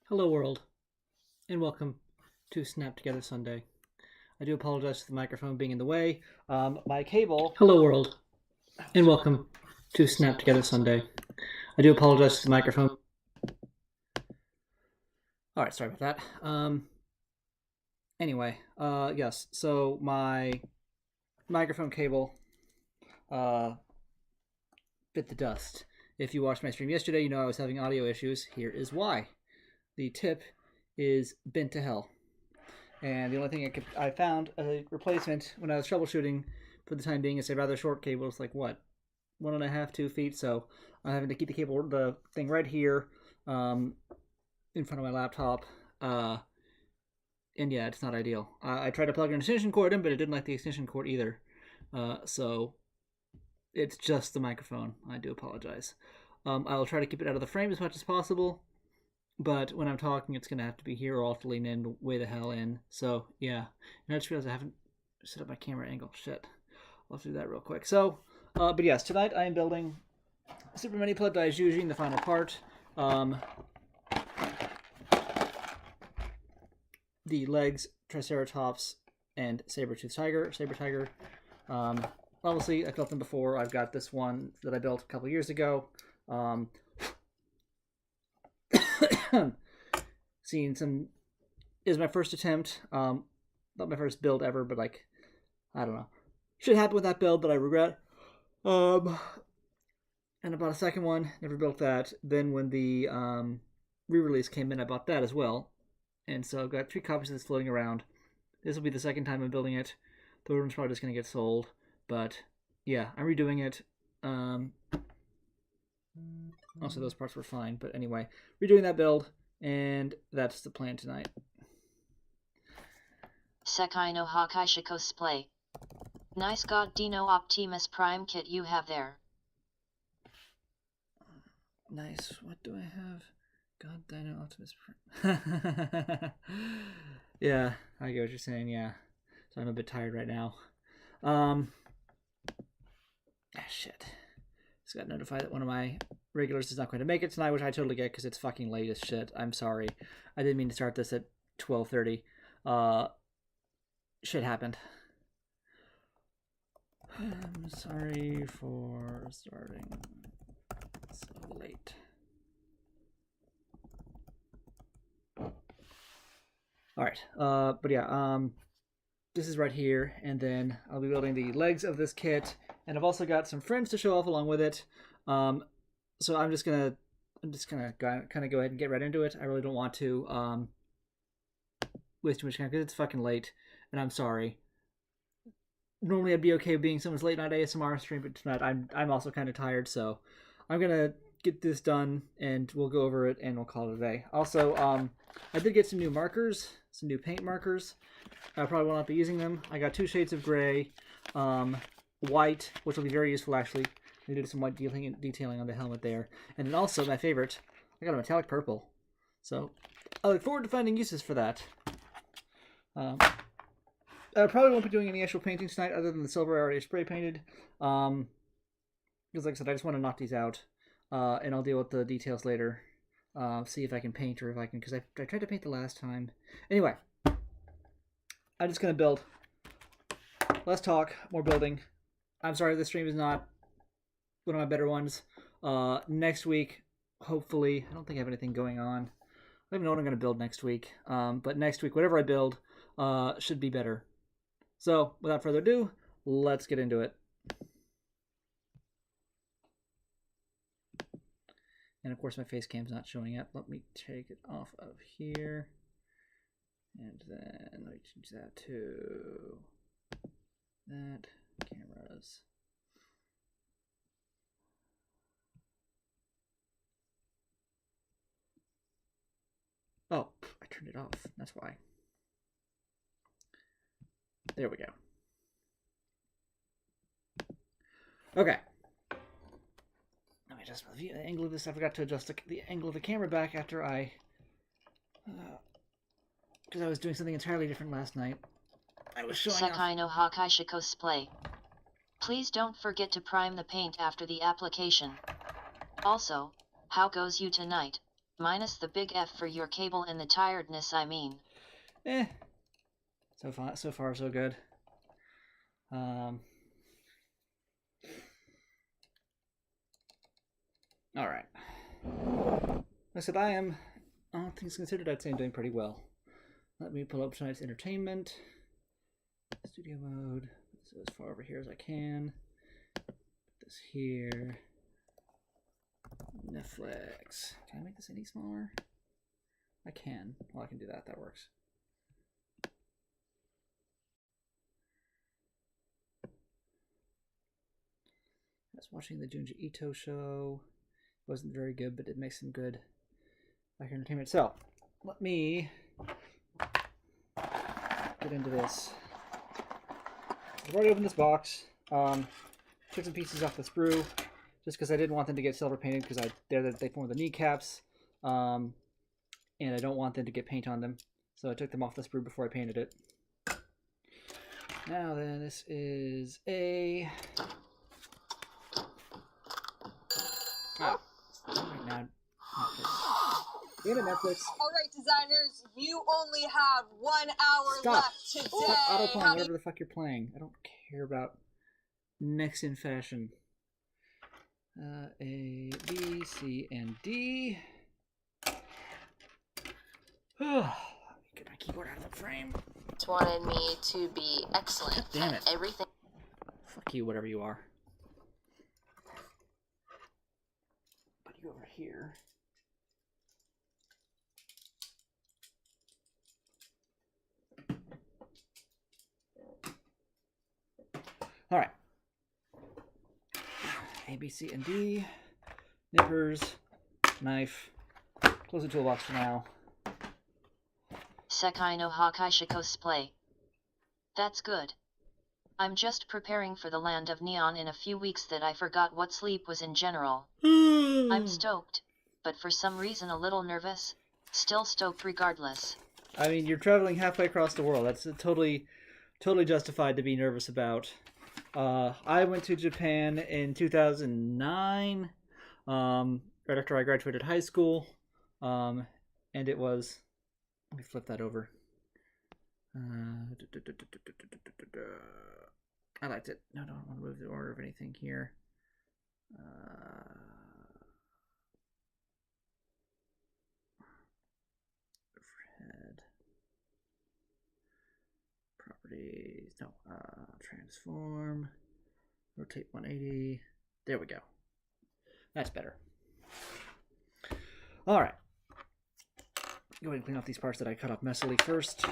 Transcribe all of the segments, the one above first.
Hello world, and welcome to Snap Together Sunday. I do apologize for the microphone being in the way. My cable... Hello world, and welcome to Snap Together Sunday. I do apologize for the microphone... Alright, sorry about that. Anyway, yes, so my microphone cable bit the dust. If you watched my stream yesterday, you know I was having audio issues. Here is why. The tip is bent to hell. And the only thing I found a replacement when I was troubleshooting for the time being is a rather short cable. It's like, what, 1.5, 2 feet? So I'm having to keep the thing right here in front of my laptop. And yeah, it's not ideal. I tried to plug an extension cord in, but it didn't like the extension cord either. So it's just the microphone. I do apologize. I'll try to keep it out of the frame as much as possible. But when I'm talking, it's going to have to be here, or I'll have to lean in way the hell in. So, yeah. And I just realized I haven't set up my camera angle. Shit. I'll have to do that real quick. So, but yes, tonight I am building Super Minipla Daizyujin, the final part. The legs, Triceratops and Sabertiger. Obviously, I've built them before. I've got this one that I built a couple years ago. Seeing some is my first attempt. Not my first build ever, but like, I don't know. Shit happened with that build that I regret. And I bought a second one. Never built that. Then when the re-release came in, I bought that as well. And so I've got 3 copies of this floating around. This will be the second time I'm building it. The third one's probably just going to get sold. But yeah, I'm redoing it. Also, those parts were fine. But anyway, redoing that build. And that's the plan tonight. Sekai no Hakai cosplay. Nice God Dino Optimus Prime kit you have there. Nice. What do I have? God Dino Optimus Prime. Yeah, I get what you're saying, yeah. So I'm a bit tired right now. Shit. Just got notified that one of my regulars is not going to make it tonight, which I totally get because it's fucking late as shit. I'm sorry. I didn't mean to start this at 12:30. Shit happened. I'm sorry for starting so late. Alright, but yeah, this is right here, and then I'll be building the legs of this kit, and I've also got some friends to show off along with it. So I'm just gonna kind of go ahead and get right into it. I really don't want to waste too much time because it's fucking late, and I'm sorry. Normally I'd be okay with being someone's late night ASMR stream, but tonight I'm also kind of tired, so I'm gonna get this done, and we'll go over it, and we'll call it a day. Also, I did get some new markers, some new paint markers. I probably will not be using them. I got 2 shades of gray, white, which will be very useful actually. I did some white detailing on the helmet there. And then also, my favorite, I got a metallic purple. So, I look forward to finding uses for that. I probably won't be doing any actual painting tonight other than the silver I already spray painted. Because like I said, I just want to knock these out. And I'll deal with the details later. See if I can paint or if I can, because I tried to paint the last time. Anyway, I'm just going to build. Less talk, more building. I'm sorry this stream is not one of my better ones. Next week, hopefully, I don't think I have anything going on. I don't even know what I'm going to build next week. But next week, whatever I build should be better. So, without further ado, let's get into it. And of course my face cam's not showing yet. Let me take it off of here. And then let me change that to that. Cameras. Oh, I turned it off. That's why. There we go. Okay. Let me adjust the angle of this. I forgot to adjust the angle of the camera back after I... because I was doing something entirely different last night. I was showing off... Sekai no Hakai cosplay. Please don't forget to prime the paint after the application. Also, how goes you tonight? Minus the big F for your cable and the tiredness, I mean. Eh. So far, so good. Alright. Like I said, all things considered, I'd say I'm doing pretty well. Let me pull up tonight's entertainment. Studio mode. So as far over here as I can. Put this here. Netflix. Can I make this any smaller? I can. Well, I can do that. That works. I was watching the Junji Ito show. It wasn't very good, but it makes some good like entertainment. So, let me get into this. I've already opened this box. Took some pieces off the sprue just because I didn't want them to get silver painted because they form the kneecaps, and I don't want them to get paint on them. So I took them off the sprue before I painted it. Now then, this is a... Oh, right now, Netflix. Damn it, Netflix. All right, designers, you only have 1 hour left today. Stop auto-playing whatever the fuck you're playing. I don't care about next in fashion. A, B, C, and D. Get my keyboard out of the frame. Wanted me to be excellent. God damn it. At everything. Fuck you, whatever you are. Put you over here. All right. A, B, C, and D. Nippers. Knife. Close the toolbox for now. Sekai no Hakaisha cosplay. That's good. I'm just preparing for the land of neon in a few weeks that I forgot what sleep was in general. I'm stoked, but for some reason a little nervous. Still stoked regardless. I mean, you're traveling halfway across the world. That's totally justified to be nervous about. I went to Japan in 2009, right after I graduated high school, and it was... Let me flip that over. I liked it. No, I don't want to move the order of anything here. Overhead. Properties. No. Transform. Rotate 180. There we go. That's better. All right. Go ahead and clean off these parts that I cut off messily first.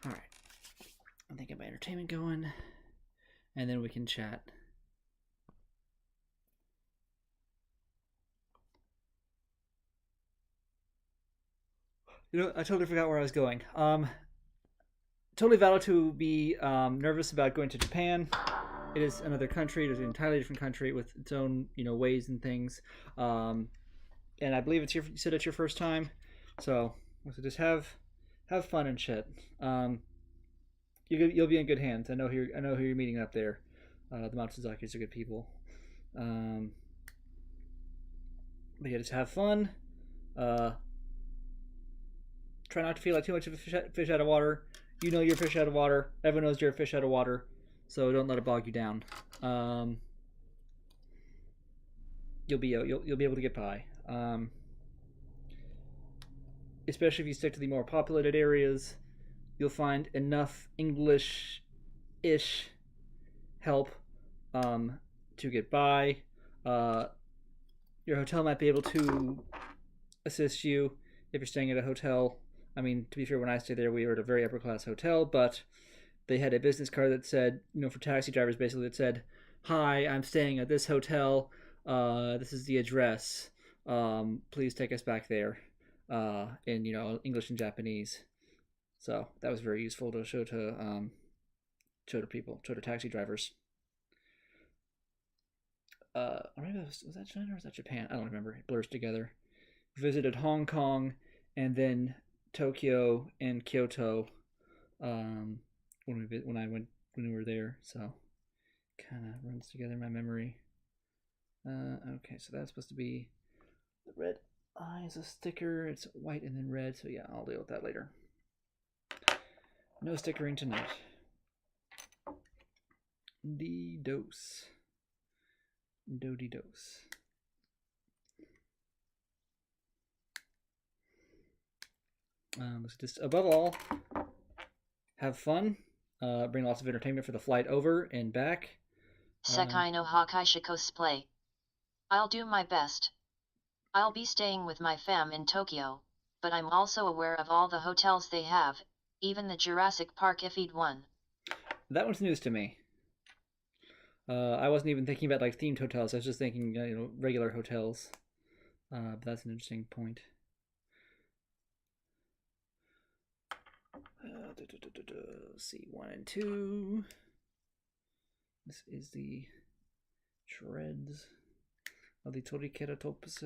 All right. I'm thinking my entertainment going, and then we can chat. You know, I totally forgot where I was going. Totally valid to be nervous about going to Japan. It is another country. It is an entirely different country with its own, ways and things. And I believe you said it's your first time, so just have fun and shit. You'll be in good hands. I know who you're meeting up there. The Matsuzakis are good people. But yeah, just have fun. Try not to feel like too much of a fish out of water. You know you're a fish out of water. Everyone knows you're a fish out of water. So don't let it bog you down. You'll be able to get by. Especially if you stick to the more populated areas, you'll find enough English-ish help to get by. Your hotel might be able to assist you if you're staying at a hotel. I mean, to be fair, when I stayed there, we were at a very upper-class hotel, but they had a business card that said, for taxi drivers basically, that said, "Hi, I'm staying at this hotel. This is the address. Please take us back there." In English and Japanese. So that was very useful to show to people, show to taxi drivers. Maybe was that China or was that Japan? I don't remember. It blurs together. Visited Hong Kong and then Tokyo and Kyoto when we were there. So kind of runs together in my memory. Okay, so that's supposed to be the red eye is a sticker. It's white and then red. So yeah, I'll deal with that later. No stickering tonight. D-dose. Do-de-dose. Just above all, have fun. Bring lots of entertainment for the flight over and back. Sekai no Hakaisha cosplay. I'll do my best. I'll be staying with my fam in Tokyo, but I'm also aware of all the hotels they have, even the Jurassic Park Ifid one. That one's news to me. I wasn't even thinking about like themed hotels. I was just thinking, regular hotels. But that's an interesting point. C1 and 2. This is the shreds of the Triceratops.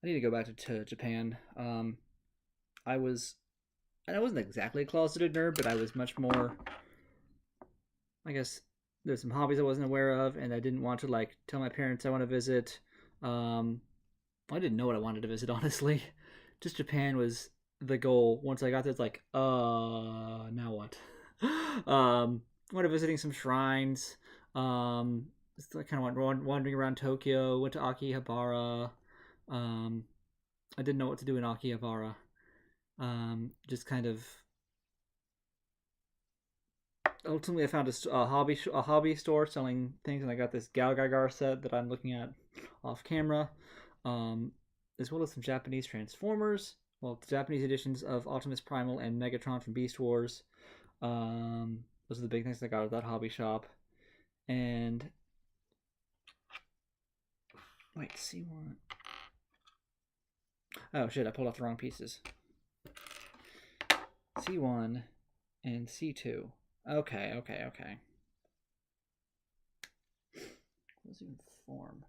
I need to go back to Japan. I wasn't exactly a closeted nerd, but I was much more. I guess there's some hobbies I wasn't aware of, and I didn't want to tell my parents I want to visit. I didn't know what I wanted to visit, honestly. Just Japan was the goal. Once I got there, it's like, now what? Went to visiting some shrines. Just kind of wandering around Tokyo. Went to Akihabara. I didn't know what to do in Akihabara. Just kind of. Ultimately, I found a hobby store selling things, and I got this Galgagar set that I'm looking at off camera, as well as some Japanese Transformers. Well, the Japanese editions of Optimus Primal and Megatron from Beast Wars. Those are the big things I got at that hobby shop. And wait, C1. Oh shit! I pulled off the wrong pieces. C1 and C2. Okay. What does it even form?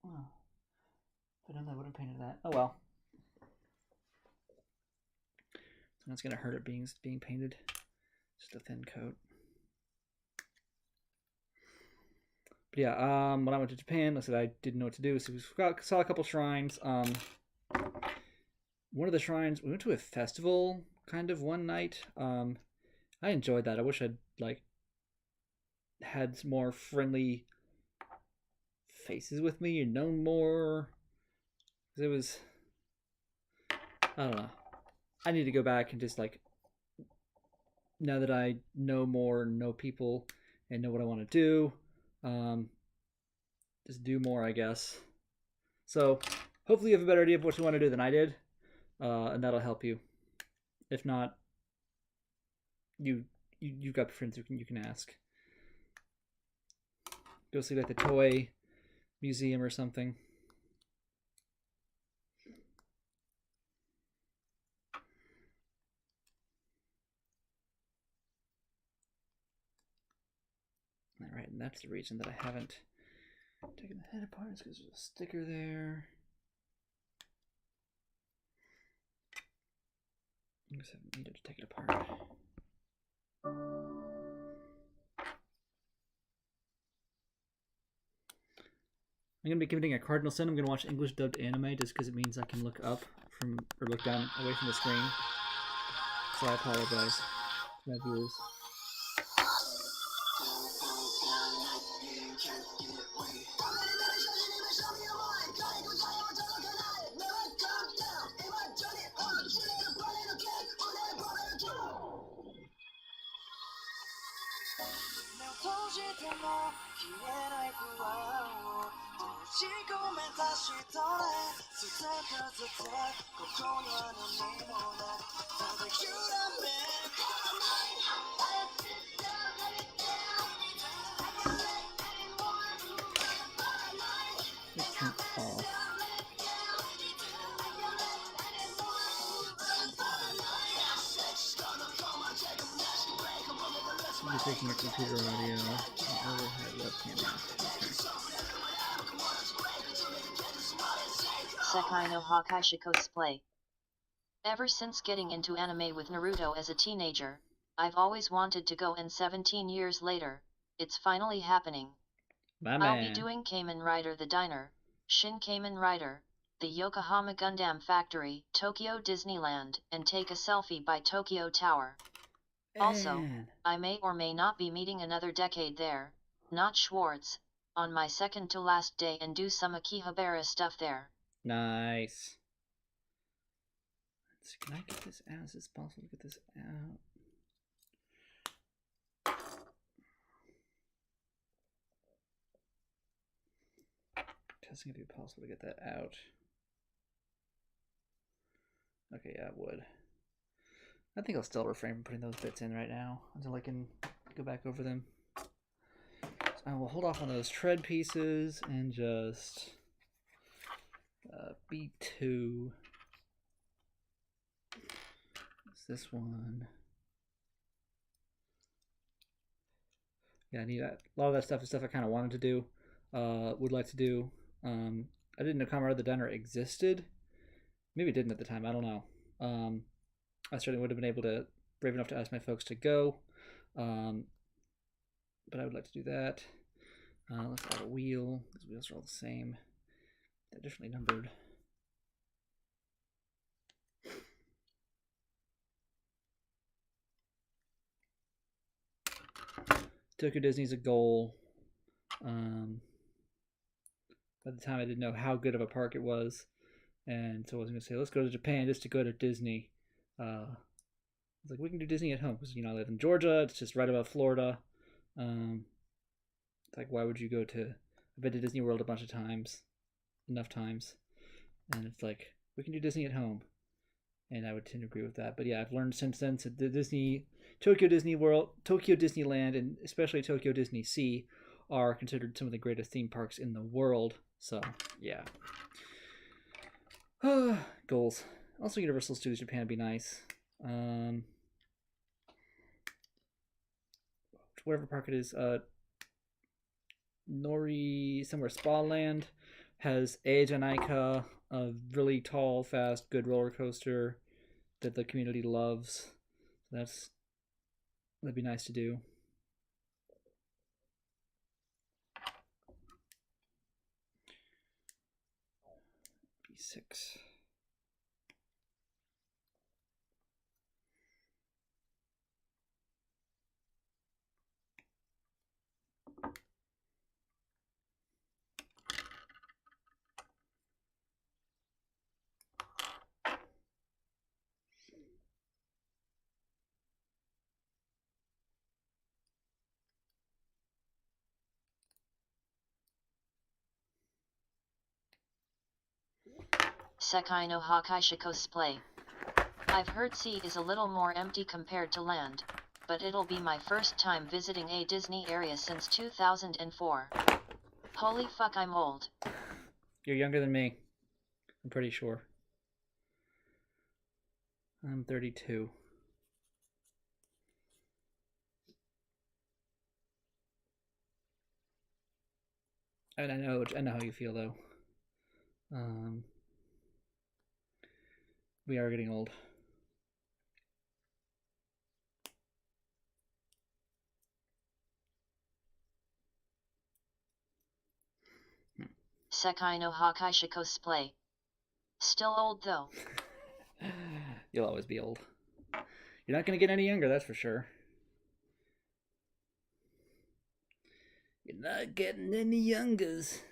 Oh. If I done that, I would have painted that. Oh well. So that's gonna hurt it being painted. Just a thin coat. But yeah, when I went to Japan, like I said I didn't know what to do, so we saw a couple shrines. One of the shrines, we went to a festival kind of one night. I enjoyed that. I wish I'd had some more friendly faces with me and known more. It was, I don't know. I need to go back and just now that I know more, know people, and know what I want to do, just do more, I guess. So hopefully you have a better idea of what you want to do than I did, and that'll help you. If not, you've got friends you can ask. Go see the toy museum or something. All right, and that's the reason that I haven't taken the head apart, is because there's a sticker there. I guess I needed to take it apart. I'm going to be committing a cardinal sin. I'm going to watch English dubbed anime just because it means I can look up or look down away from the screen. So I apologize to my viewers. Let's turn off. You're taking your computer audio and overhead webcam out. Sekai no Hakai cosplay. Ever since getting into anime with Naruto as a teenager, I've always wanted to go, and 17 years later, it's finally happening. I'll be doing Kamen Rider the Diner, Shin Kamen Rider, the Yokohama Gundam Factory, Tokyo Disneyland, and take a selfie by Tokyo Tower. Also, I may or may not be meeting another decade there, not Schwartz, on my second to last day, and do some Akihabara stuff there. Nice. Let's see, can I get this out? Is this possible to get this out? Testing if it's possible to get that out. Okay, yeah, it would. I think I'll still refrain from putting those bits in right now until I can go back over them. So I will hold off on those tread pieces and just B2. It's this one. Yeah, I need that. A lot of that stuff is stuff I kind of wanted to do, would like to do. I didn't know Kamen Rider the Diner existed. Maybe it didn't at the time. I don't know. I certainly would have been able to, brave enough to ask my folks to go. But I would like to do that. Let's add a wheel. These wheels are all the same. They're differently numbered. Tokyo Disney's a goal. By the time I didn't know how good of a park it was, and so I was going to say, let's go to Japan just to go to Disney. I was like, we can do Disney at home because, you know, I live in Georgia. It's just right above Florida. It's like, why would you go to? I've been to Disney World a bunch of times, enough times, and it's like, we can do Disney at home, and I would tend to agree with that. But yeah, I've learned since then that the Tokyo Disney World, Tokyo Disneyland, and especially Tokyo Disney Sea are considered some of the greatest theme parks in the world. So yeah. Goals. Also, Universal Studios Japan would be nice. Whatever park it is, Nori somewhere Spa Land has Eijanaika, a really tall, fast, good roller coaster that the community loves. That'd be nice to do. B6. Sekai no Hakai cosplay. I've heard sea is a little more empty compared to land, but it'll be my first time visiting a Disney area since 2004. Holy fuck, I'm old. You're younger than me. I'm pretty sure. I'm 32. And I know how you feel though. We are getting old. Sekai no Hakai cosplay. Still old though. You'll always be old. You're not going to get any younger, that's for sure. You're not getting any youngers.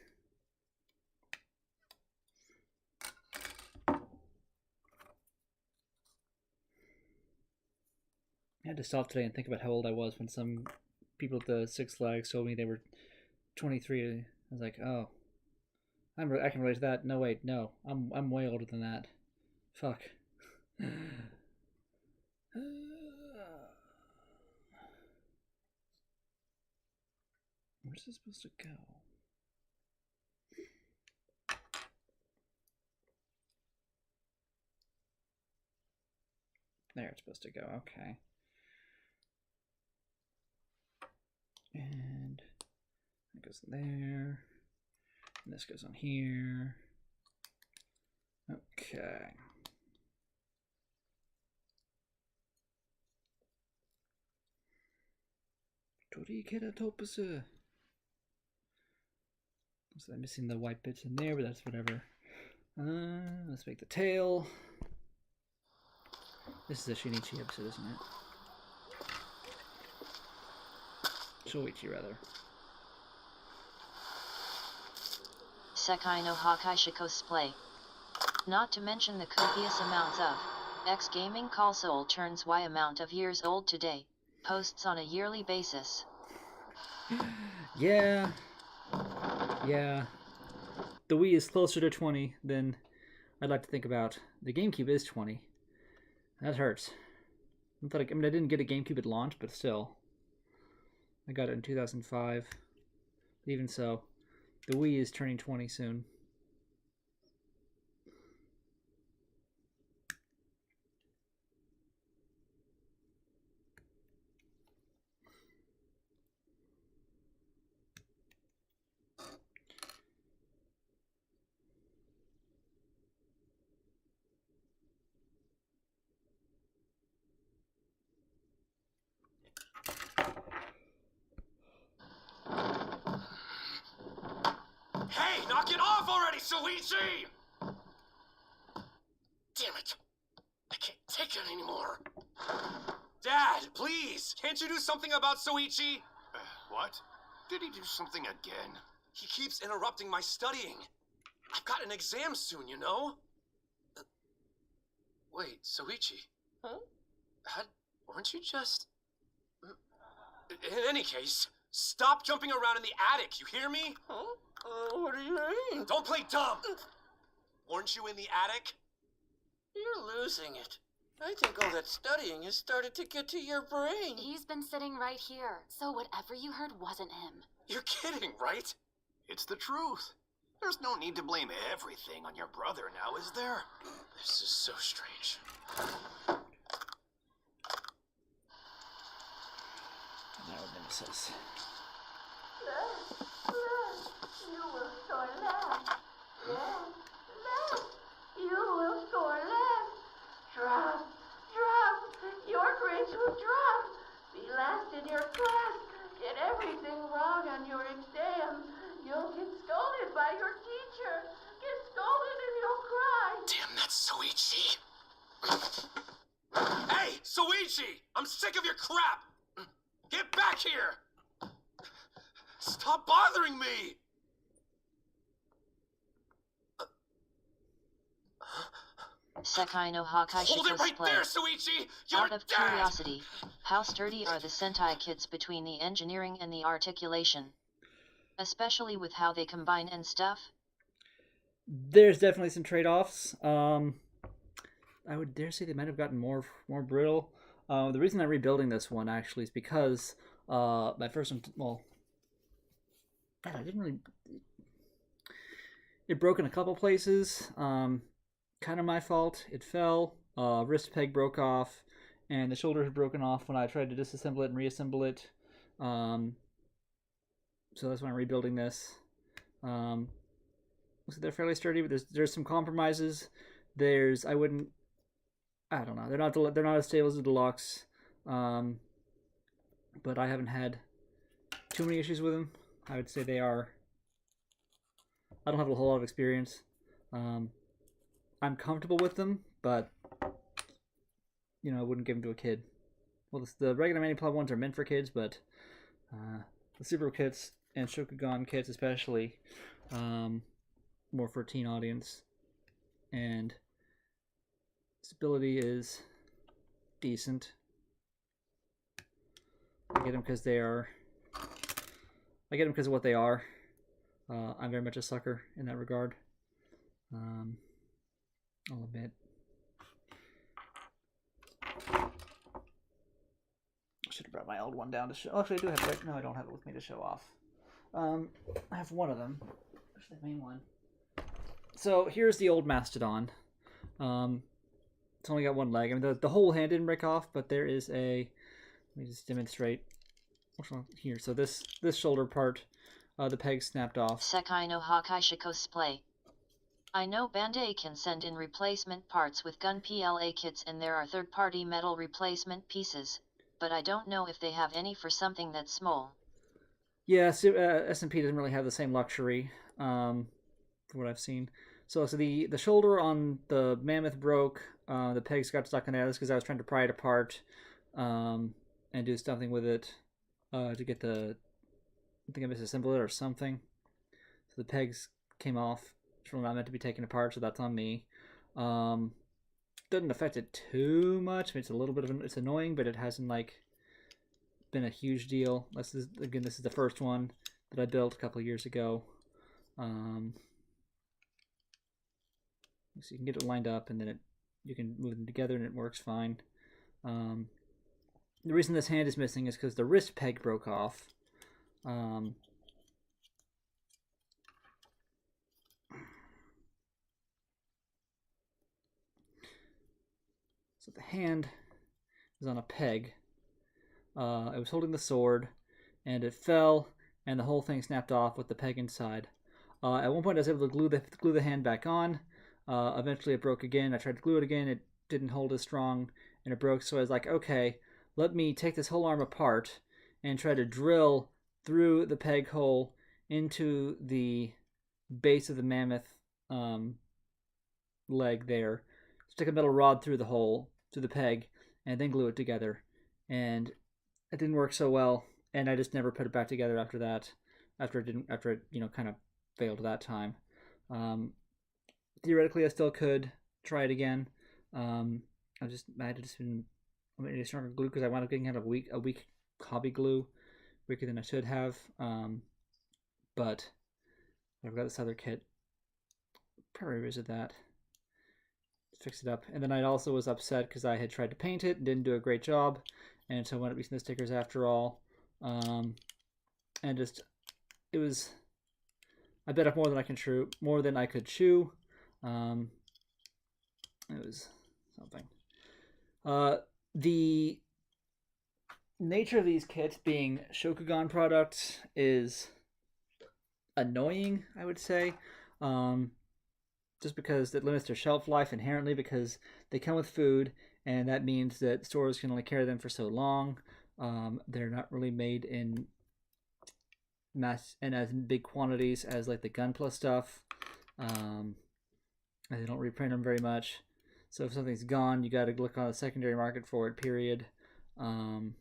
I had to stop today and think about how old I was when some people at the Six Flags told me they were 23. I was like, oh, I can relate to that. No, wait, no, I'm way older than that. Fuck. Where's this supposed to go? There it's supposed to go. Okay. And it goes there. And this goes on here. Okay. Triceratops. So I'm missing the white bits in there, but that's whatever. Let's make the tail. This is a Shinichi episode, isn't it? Shoichi, rather. Sekai no Hakaisha cosplay. Not to mention the copious amounts of X gaming console turns Y amount of years old today. Posts on a yearly basis. Yeah. The Wii is closer to 20 than I'd like to think about. The GameCube is 20. That hurts. I didn't get a GameCube at launch, but still. I got it in 2005. Even so, the Wii is turning 20 soon. Hey, knock it off already, Soichi! Damn it. I can't take it anymore. Dad, please, can't you do something about Soichi? What? Did he do something again? He keeps interrupting my studying. I've got an exam soon, you know? Wait, Soichi? Huh? Weren't you just... In any case, stop jumping around in the attic, you hear me? Huh? What do you mean? Don't play dumb! Weren't you in the attic? You're losing it. I think all that studying has started to get to your brain. He's been sitting right here, so whatever you heard wasn't him. You're kidding, right? It's the truth. There's no need to blame everything on your brother now, is there? This is so strange. Nemesis. You will score less. Less. You will score less. Drop. Your grades will drop. Be last in your class. Get everything wrong on your exam. You'll get scolded by your teacher. Get scolded and you'll cry. Damn, that's Soichi. Hey, Soichi! I'm sick of your crap! Get back here! Stop bothering me! Sekai no Hakaisha Hold it right cosplay. there, Soichi! You're Out of dad! curiosity, how sturdy are the Sentai kids between the engineering and the articulation? Especially with how they combine and stuff? There's definitely some trade-offs. I would dare say they might have gotten more brittle. The reason I'm rebuilding this one actually is because my first one, well, I didn't really. It broke in a couple places. Kind of my fault. It fell. Wrist peg broke off, and the shoulder had broken off when I tried to disassemble it and reassemble it. So that's why I'm rebuilding this. So they're fairly sturdy, but there's some compromises. I don't know. They're not as stable as the deluxe, but I haven't had too many issues with them. I would say they are. I don't have a whole lot of experience. I'm comfortable with them, but I wouldn't give them to a kid. Well, the regular Minipla ones are meant for kids, but the Super kits and Shokugan kits especially, more for a teen audience, and stability is decent. I get them because they are I get them because of what they are. I'm very much a sucker in that regard. I'll admit. I should have brought my old one down to show. Oh, actually, I do have it. No, I don't have it with me to show off. I have one of them. Where's the main one? So here's the old mastodon. It's only got one leg. I mean, the whole hand didn't break off, but there is a. Let me just demonstrate. Here, so this shoulder part, the peg snapped off. Sekai no Hakai cosplay. I know Bandai can send in replacement parts with gun PLA kits and there are third-party metal replacement pieces, but I don't know if they have any for something that's small. Yeah, S&P doesn't really have the same luxury, from what I've seen. So the shoulder on the Mammoth broke, the pegs got stuck in there. That's because I was trying to pry it apart, and do something with it, to get the, I think I misassembled it or something. So the pegs came off. It's really not meant to be taken apart, so that's on me. Doesn't affect it too much. I mean, it's a little bit of it's annoying, but it hasn't like been a huge deal. This is the first one that I built a couple of years ago. So you can get it lined up, and then you can move them together, and it works fine. The reason this hand is missing is because the wrist peg broke off. So the hand is on a peg. I was holding the sword, and it fell, and the whole thing snapped off with the peg inside. At one point, I was able to glue the hand back on. Eventually, it broke again. I tried to glue it again. It didn't hold as strong, and it broke. So I was like, okay, let me take this whole arm apart and try to drill through the peg hole into the base of the mammoth leg there. Stick a metal rod through the hole, through the peg, and then glue it together. And it didn't work so well, and I just never put it back together after that. After it kind of failed that time. Theoretically, I still could try it again. I had to just been a stronger glue because I wound up getting kind of a weak hobby glue, weaker than I should have. But I've got this other kit. Probably revisit that. Fix it up. And then I also was upset because I had tried to paint it and didn't do a great job, and so I wound up using the stickers after all. And just it was, I bit off more than I could chew. It was something. The nature of these kits being Shokugan products is annoying, I would say. Just because it limits their shelf life inherently, because they come with food, and that means that stores can only carry them for so long. They're not really made in mass and as big quantities as like the Gunpla stuff. And they don't reprint them very much. So if something's gone, you got to look on the secondary market for it. Period. And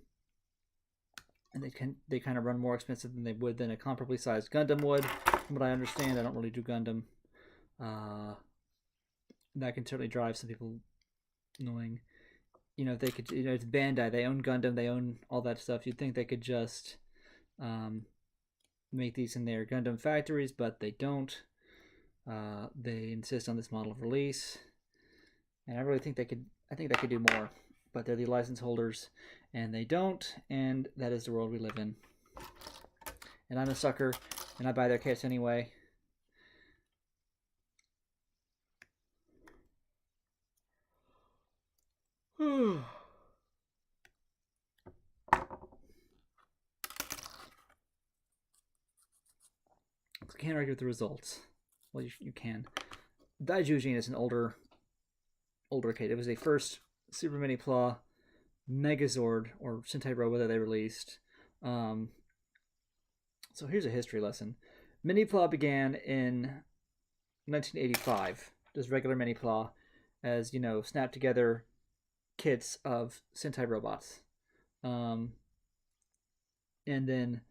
they kind of run more expensive than they would than a comparably sized Gundam would. From what I understand, I don't really do Gundam. That can certainly drive some people annoying. If they could, it's Bandai, they own Gundam, they own all that stuff. You'd think they could just make these in their Gundam factories, but they don't. They insist on this model of release, and I really think they could. I think they could do more, but they're the license holders, and they don't. And that is the world we live in. And I'm a sucker, and I buy their kits anyway. Can't argue with the results. Well, you can. Daizyujin is an older kit. It was a first Super Minipla Megazord or Sentai Robot that they released. So here's a history lesson. Minipla began in 1985, just regular Minipla, as snap together kits of Sentai robots. And then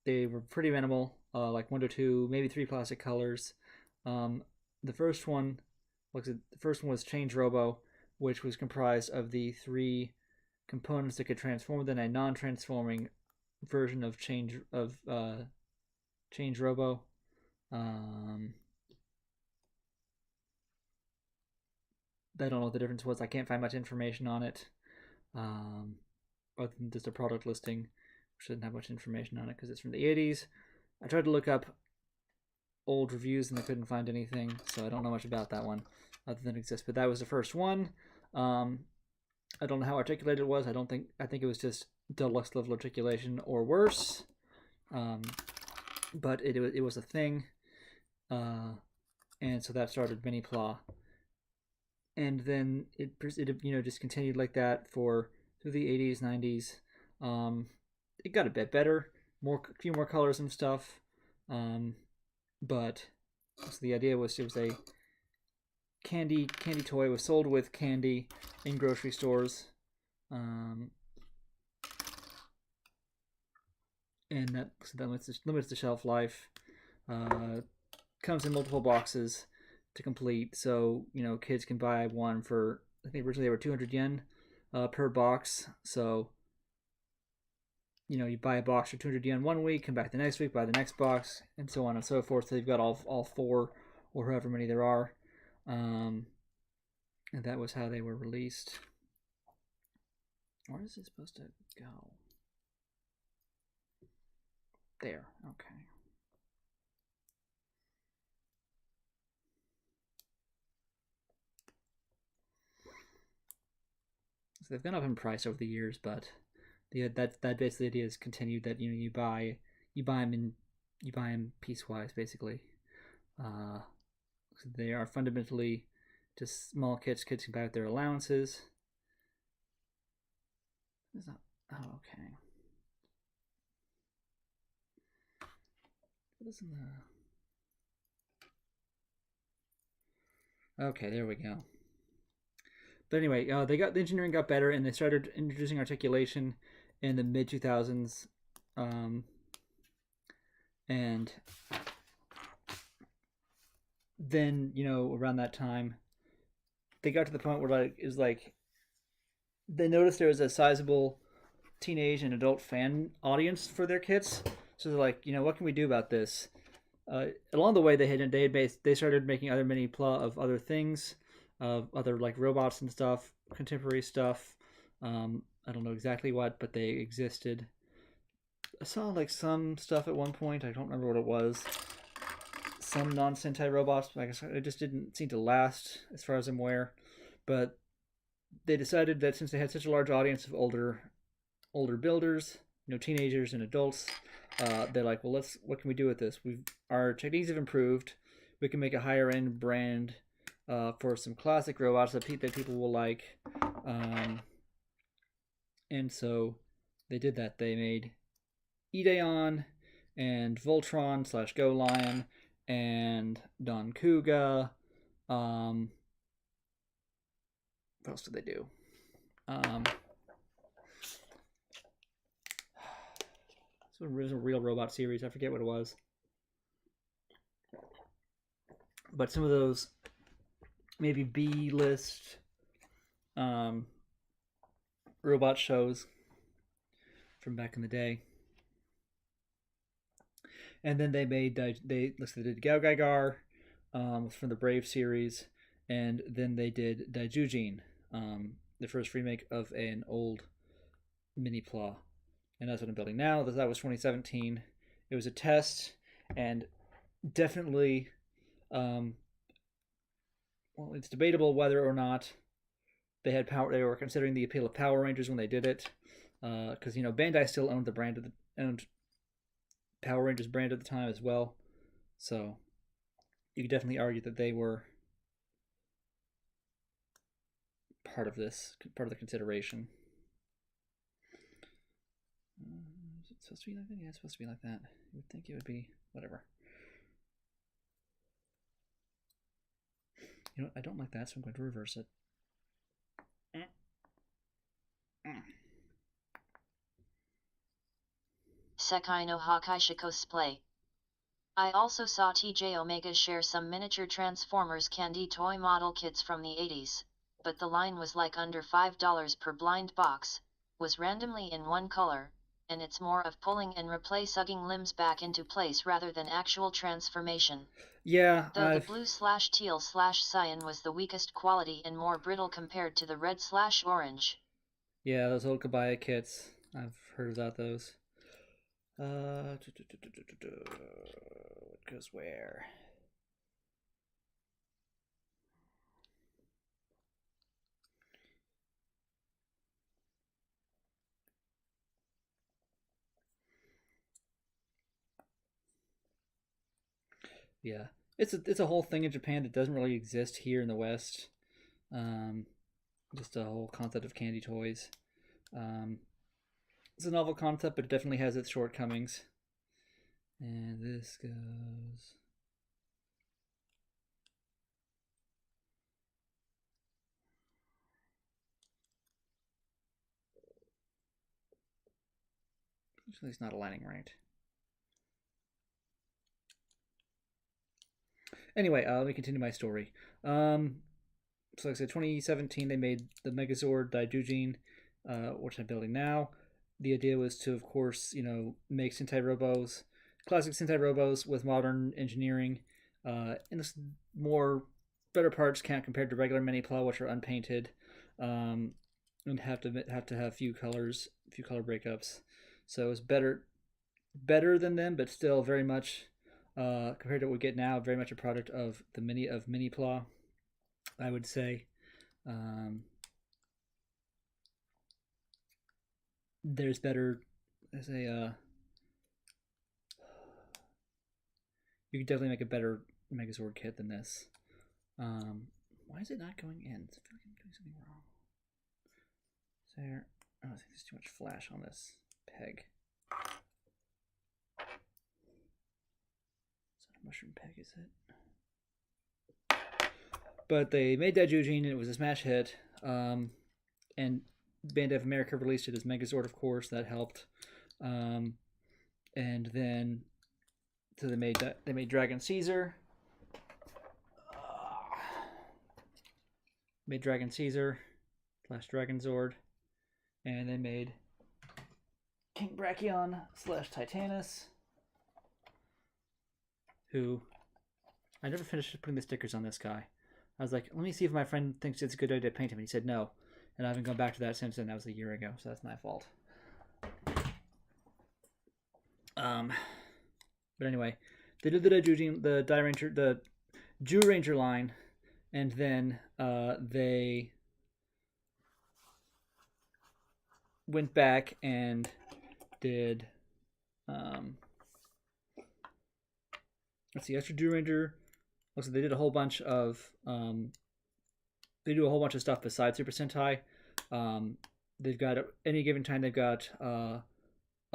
they were pretty minimal, like 1 to 2, maybe 3 plastic colors. The first one was Change Robo, which was comprised of the 3 components that could transform, then a non-transforming version of Change Robo. I don't know what the difference was. I can't find much information on it, other than just a product listing, which didn't have much information on it because it's from the 80s. I tried to look up old reviews and I couldn't find anything, so I don't know much about that one other than it exists. But that was the first one. I don't know how articulated it was. I think it was just deluxe level articulation or worse. But it was a thing, and so that started Minipla. And then it just continued like that through the 80s, 90s. It got a bit better, a few more colors and stuff. But so the idea was it was a candy toy. It was sold with candy in grocery stores. And that limits the shelf life. Comes in multiple boxes to complete, so kids can buy one for, I think originally they were 200 yen per box. So you buy a box for 200 yen one week, come back the next week, buy the next box, and so on and so forth. So you've got all four, or however many there are, and that was how they were released. Where is it supposed to go? There. Okay. So they've gone up in price over the years, but that basically idea is continued, that you buy them piecewise basically. So they are fundamentally just small kits. Kids can buy with their allowances. Is that, oh, okay. What is in the... Okay, there we go. But anyway, the engineering got better, and they started introducing articulation in the mid 2000s, and then around that time, they got to the point where they noticed there was a sizable teenage and adult fan audience for their kits. So they're like, what can we do about this? Along the way, they started making other Minipla of other things, of other like robots and stuff, contemporary stuff. I don't know exactly what, but they existed. I saw like some stuff at one point. I don't remember what it was. Some non-Sentai robots. I guess it just didn't seem to last, as far as I'm aware. But they decided that since they had such a large audience of older builders, teenagers and adults, they're like, well, what can we do with this? Our techniques have improved. We can make a higher end brand for some classic robots that people will like. And so they did that. They made Ideon and Voltron / Go Lion and Don Kuga. What else did they do? So it was a real robot series. I forget what it was. But some of those maybe B-list robot shows from back in the day. And then they did Gao Gaigar from the Brave series, and then they did Daizyujin, the first remake of an old Minipla. And that's what I'm building now. That was 2017. It was a test, and definitely, well, it's debatable whether or not they had power. They were considering the appeal of Power Rangers when they did it, because Bandai still owned the brand owned Power Rangers brand at the time as well. So you could definitely argue that they were part of the consideration. Is it supposed to be like that? Yeah, it's supposed to be like that. You would think it would be whatever. I don't like that, so I'm going to reverse it. Sekai no Hakaisha cosplay. I also saw TJ Omega share some miniature Transformers candy toy model kits from the 80s, but the line was like under $5 per blind box, was randomly in one color, and it's more of pulling and sugging limbs back into place rather than actual transformation. Yeah, Though the blue/teal/cyan was the weakest quality and more brittle compared to the red/orange. Yeah, those old Kabaya kits. I've heard about those. What goes where? Yeah, it's a whole thing in Japan that doesn't really exist here in the West. Just a whole concept of candy toys. It's a novel concept, but it definitely has its shortcomings. And this goes. Actually, it's not aligning right. Anyway, let me continue my story. So like I said, 2017, they made the Megazord Daijujin, which I'm building now. The idea was to, of course, make Sentai Robos, classic Sentai Robos with modern engineering, and this more better parts count compared to regular Minipla, which are unpainted, and have to have few color breakups. So it's better than them, but still very much compared to what we get now, very much a product of the Minipla, I would say. There's better, as a you could definitely make a better Megazord kit than this. Why is it not going in? I feel like I'm doing something wrong. There. Oh, I think there's too much flash on this peg. Is that a mushroom peg, is it? But they made Daijujin, and it was a smash hit. And Bandai of America released it as Megazord, of course. That helped. And then, so they made Dragon Caesar. Made Dragon Caesar / Dragon Zord, and they made King Brachion / Titanus, who I never finished putting the stickers on this guy. I was like, let me see if my friend thinks it's a good idea to paint him, and he said no, and I haven't gone back to that since then. That was a year ago, so that's my fault. But anyway, they did the Daijujin, the Zyuranger line, and then they went back and did let's see, after Zyuranger, so they did a whole bunch of they do a whole bunch of stuff besides Super Sentai. They've got, at any given time, they've got a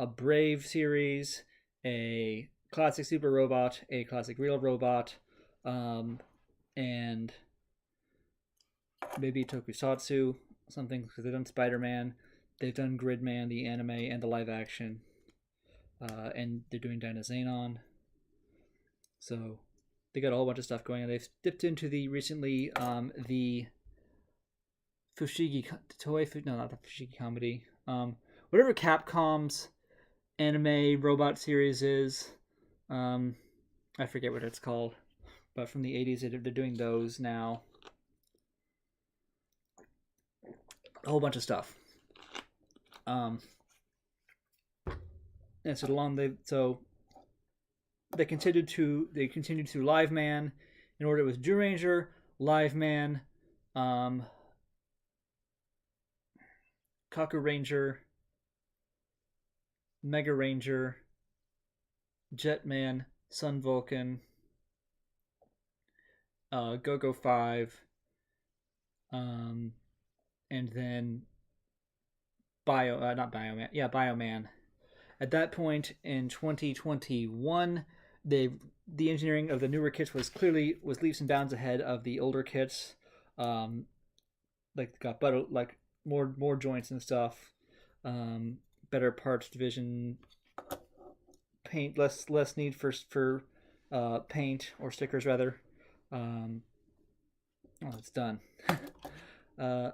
Brave series, a classic Super Robot, a classic Real Robot, and maybe Tokusatsu, something, because they've done Spider-Man, they've done Gridman, the anime, and the live action, and they're doing Dynazenon. So they got a whole bunch of stuff going on. They've dipped into the recently the Fushigi Toei, no, not the Fushigi comedy, whatever Capcom's anime robot series is. I forget what it's called, but from the 80s, they're doing those now. A whole bunch of stuff. And so they continued to Live Man. In order, it was Zyuranger, Live Man, Kaku Ranger, Mega Ranger, Jetman, Sun Vulcan, Go-Go 5, and then Bioman. At that point in 2021, the engineering of the newer kits was leaps and bounds ahead of the older kits. Got better, more joints and stuff, better parts division, paint, less need for paint or stickers rather. It's done. Wait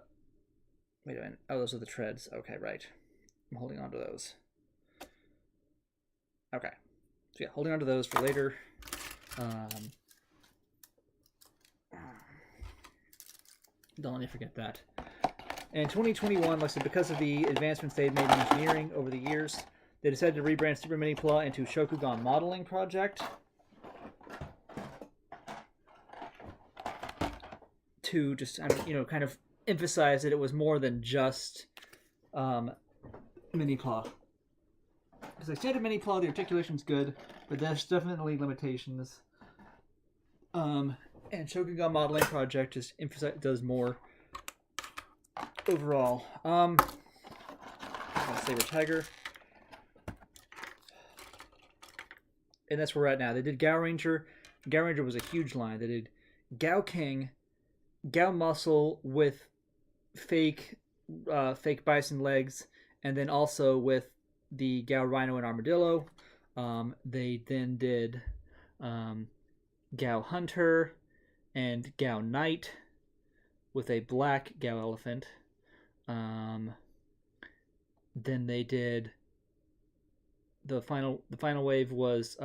a minute. Oh, those are the treads. Okay, right. I'm holding on to those. Okay. So yeah, holding on to those for later. Don't let me forget that. In 2021, like I said, because of the advancements they've made in engineering over the years, they decided to rebrand Super Minipla into Shokugan Modeling Project to just, kind of emphasize that it was more than just Minipla. Because I stated Minipla, the articulation's good, but there's definitely limitations. And Shokugan Modeling Project just does more overall. Sabertiger. And that's where we're at now. They did Gao Ranger. Gao Ranger was a huge line. They did Gao King, Gao Muscle with fake bison legs, and then also with the Gao Rhino and Armadillo. They then did Gao Hunter and Gao Knight with a black Gao Elephant. Then they did the final wave was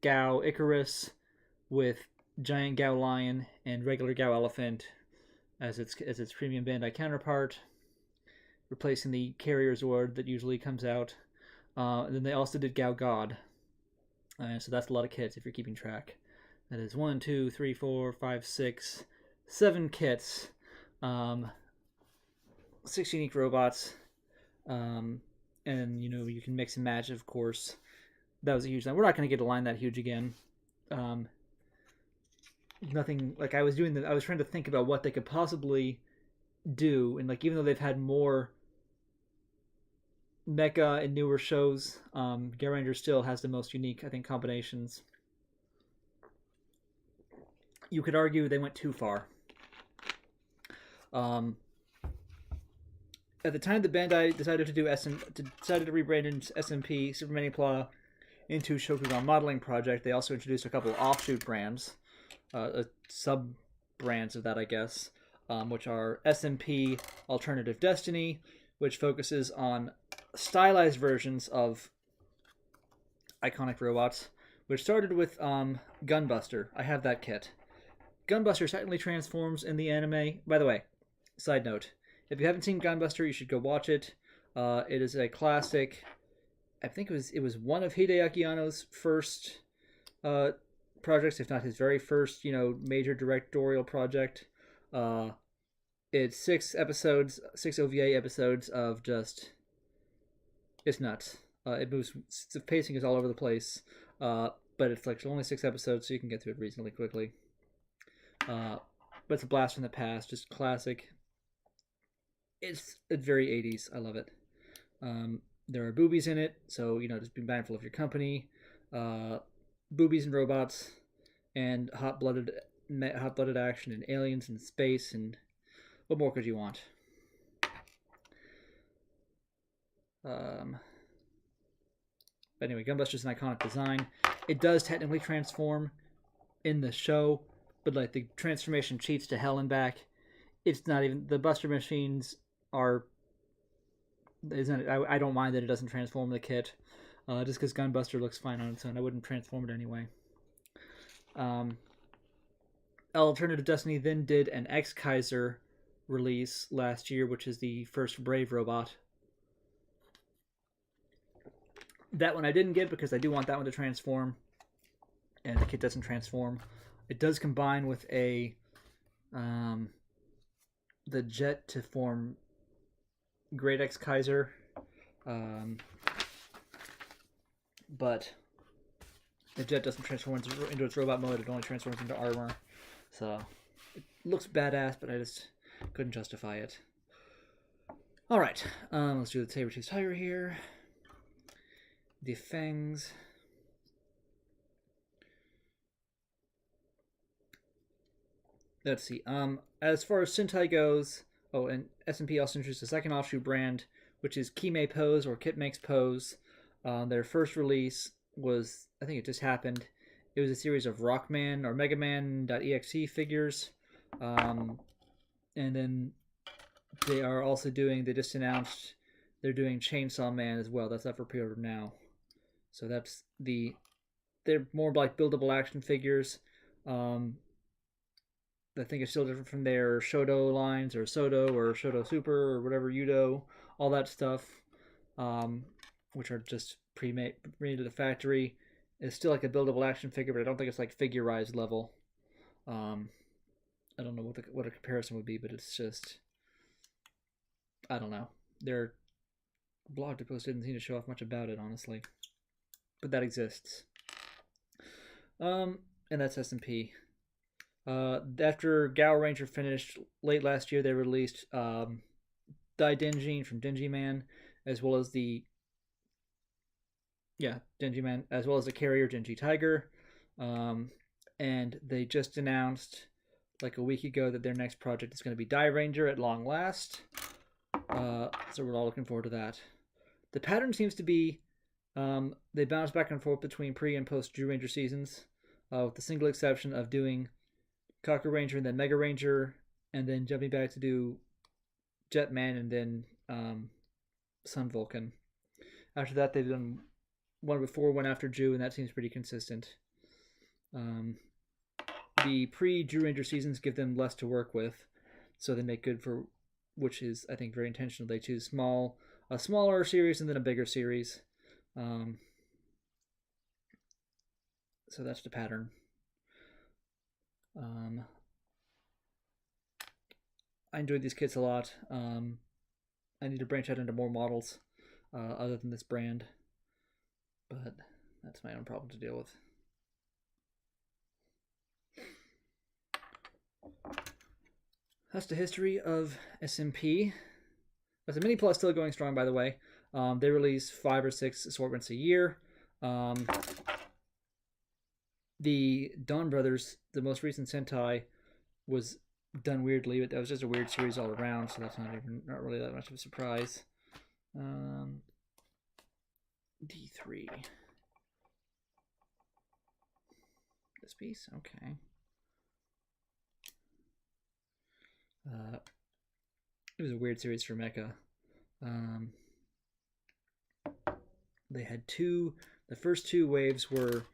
Gao Icarus with giant Gao Lion and regular Gao Elephant as its premium Bandai counterpart, replacing the Carrier Zord that usually comes out. And then they also did Gao God. So that's a lot of kits if you're keeping track. That is 1, 2, 3, 4, 5, 6, 7 kits. 6 unique robots. And you can mix and match, of course. That was a huge line. We're not going to get a line that huge again. Nothing like I was trying to think about what they could possibly do, and even though they've had more mecha and newer shows, Gao Ranger still has the most unique, I think, combinations. You could argue they went too far. At the time that Bandai decided to rebrand SMP Super Minipla into Shokugan Modeling Project, they also introduced a couple of offshoot brands, sub brands of that, I guess, which are SMP Alternative Destiny, which focuses on stylized versions of iconic robots, which started with Gunbuster. I have that kit. Gunbuster technically transforms in the anime. By the way, side note, if you haven't seen Gunbuster, you should go watch it. It is a classic. I think it was one of Hideaki Anno's first projects, if not his very first, major directorial project. It's 6 episodes, 6 OVA episodes of just... It's nuts. It moves... The pacing is all over the place. But it's only 6 episodes, so you can get through it reasonably quickly. But it's a blast from the past, just classic. It's very 80s. I love it. There are boobies in it, so just be mindful of your company. Boobies and robots, and hot-blooded action, and aliens in space, and what more could you want? But anyway, Gunbuster's an iconic design. It does technically transform in the show, but the transformation cheats to hell and back. It's not even the Buster machines are. I don't mind that it doesn't transform the kit, just because Gunbuster looks fine on its own. I wouldn't transform it anyway. Alternative Destiny then did an X-Kaiser release last year, which is the first Brave robot. That one I didn't get because I do want that one to transform, and the kit doesn't transform. It does combine with the jet to form Great X Kaiser, but the jet doesn't transform into its robot mode. It only transforms into armor, so it looks badass, but I just couldn't justify it. All right, let's do the Saber-Tooth Tiger here. The fangs. Let's see. As far as Sentai goes, and SMP also introduced a second offshoot brand, which is Kime Pose or Kit Makes Pose. Their first release was, I think it just happened. It was a series of Rockman or Megaman.exe figures. And then they are also doing, they just announced they're doing Chainsaw Man as well. That's up for pre-order now. So that's they're more like buildable action figures. I think it's still different from their Shoto lines or Soto or Shoto Super or whatever, Yudo, all that stuff, which are just pre-made to the factory. It's still like a buildable action figure, but I don't think it's like figurized level. I don't know what a comparison would be, but it's just, I don't know. Their blog post didn't seem to show off much about it, honestly, but that exists. And that's S&P. After Gao Ranger finished late last year, they released Daizyujin from Denji Man, as well as the Denji Man, as well as the carrier Denji Tiger. And they just announced like a week ago that their next project is going to be Dai Ranger at long last. So we're all looking forward to that. The pattern seems to be they bounce back and forth between pre and post Drew Ranger seasons, with the single exception of doing Kaku Ranger and then Mega Ranger, and then jumping back to do Jetman and then Sun Vulcan. After that, they've done one before, one after Drew, and that seems pretty consistent. The pre-Drew Ranger seasons give them less to work with, so they make good for, which is, I think, very intentional. They choose a smaller series and then a bigger series. So that's the pattern. I enjoyed these kits a lot. I need to branch out into more models other than this brand, but that's my own problem to deal with. That's the history of SMP. But the Minipla is still going strong, by the way. They release 5 or 6 assortments a year. The Dawn Brothers, the most recent Sentai, was done weirdly, but that was just a weird series all around, so that's not really that much of a surprise. D3. This piece? Okay. It was a weird series for Mecha. They had the first 2 waves were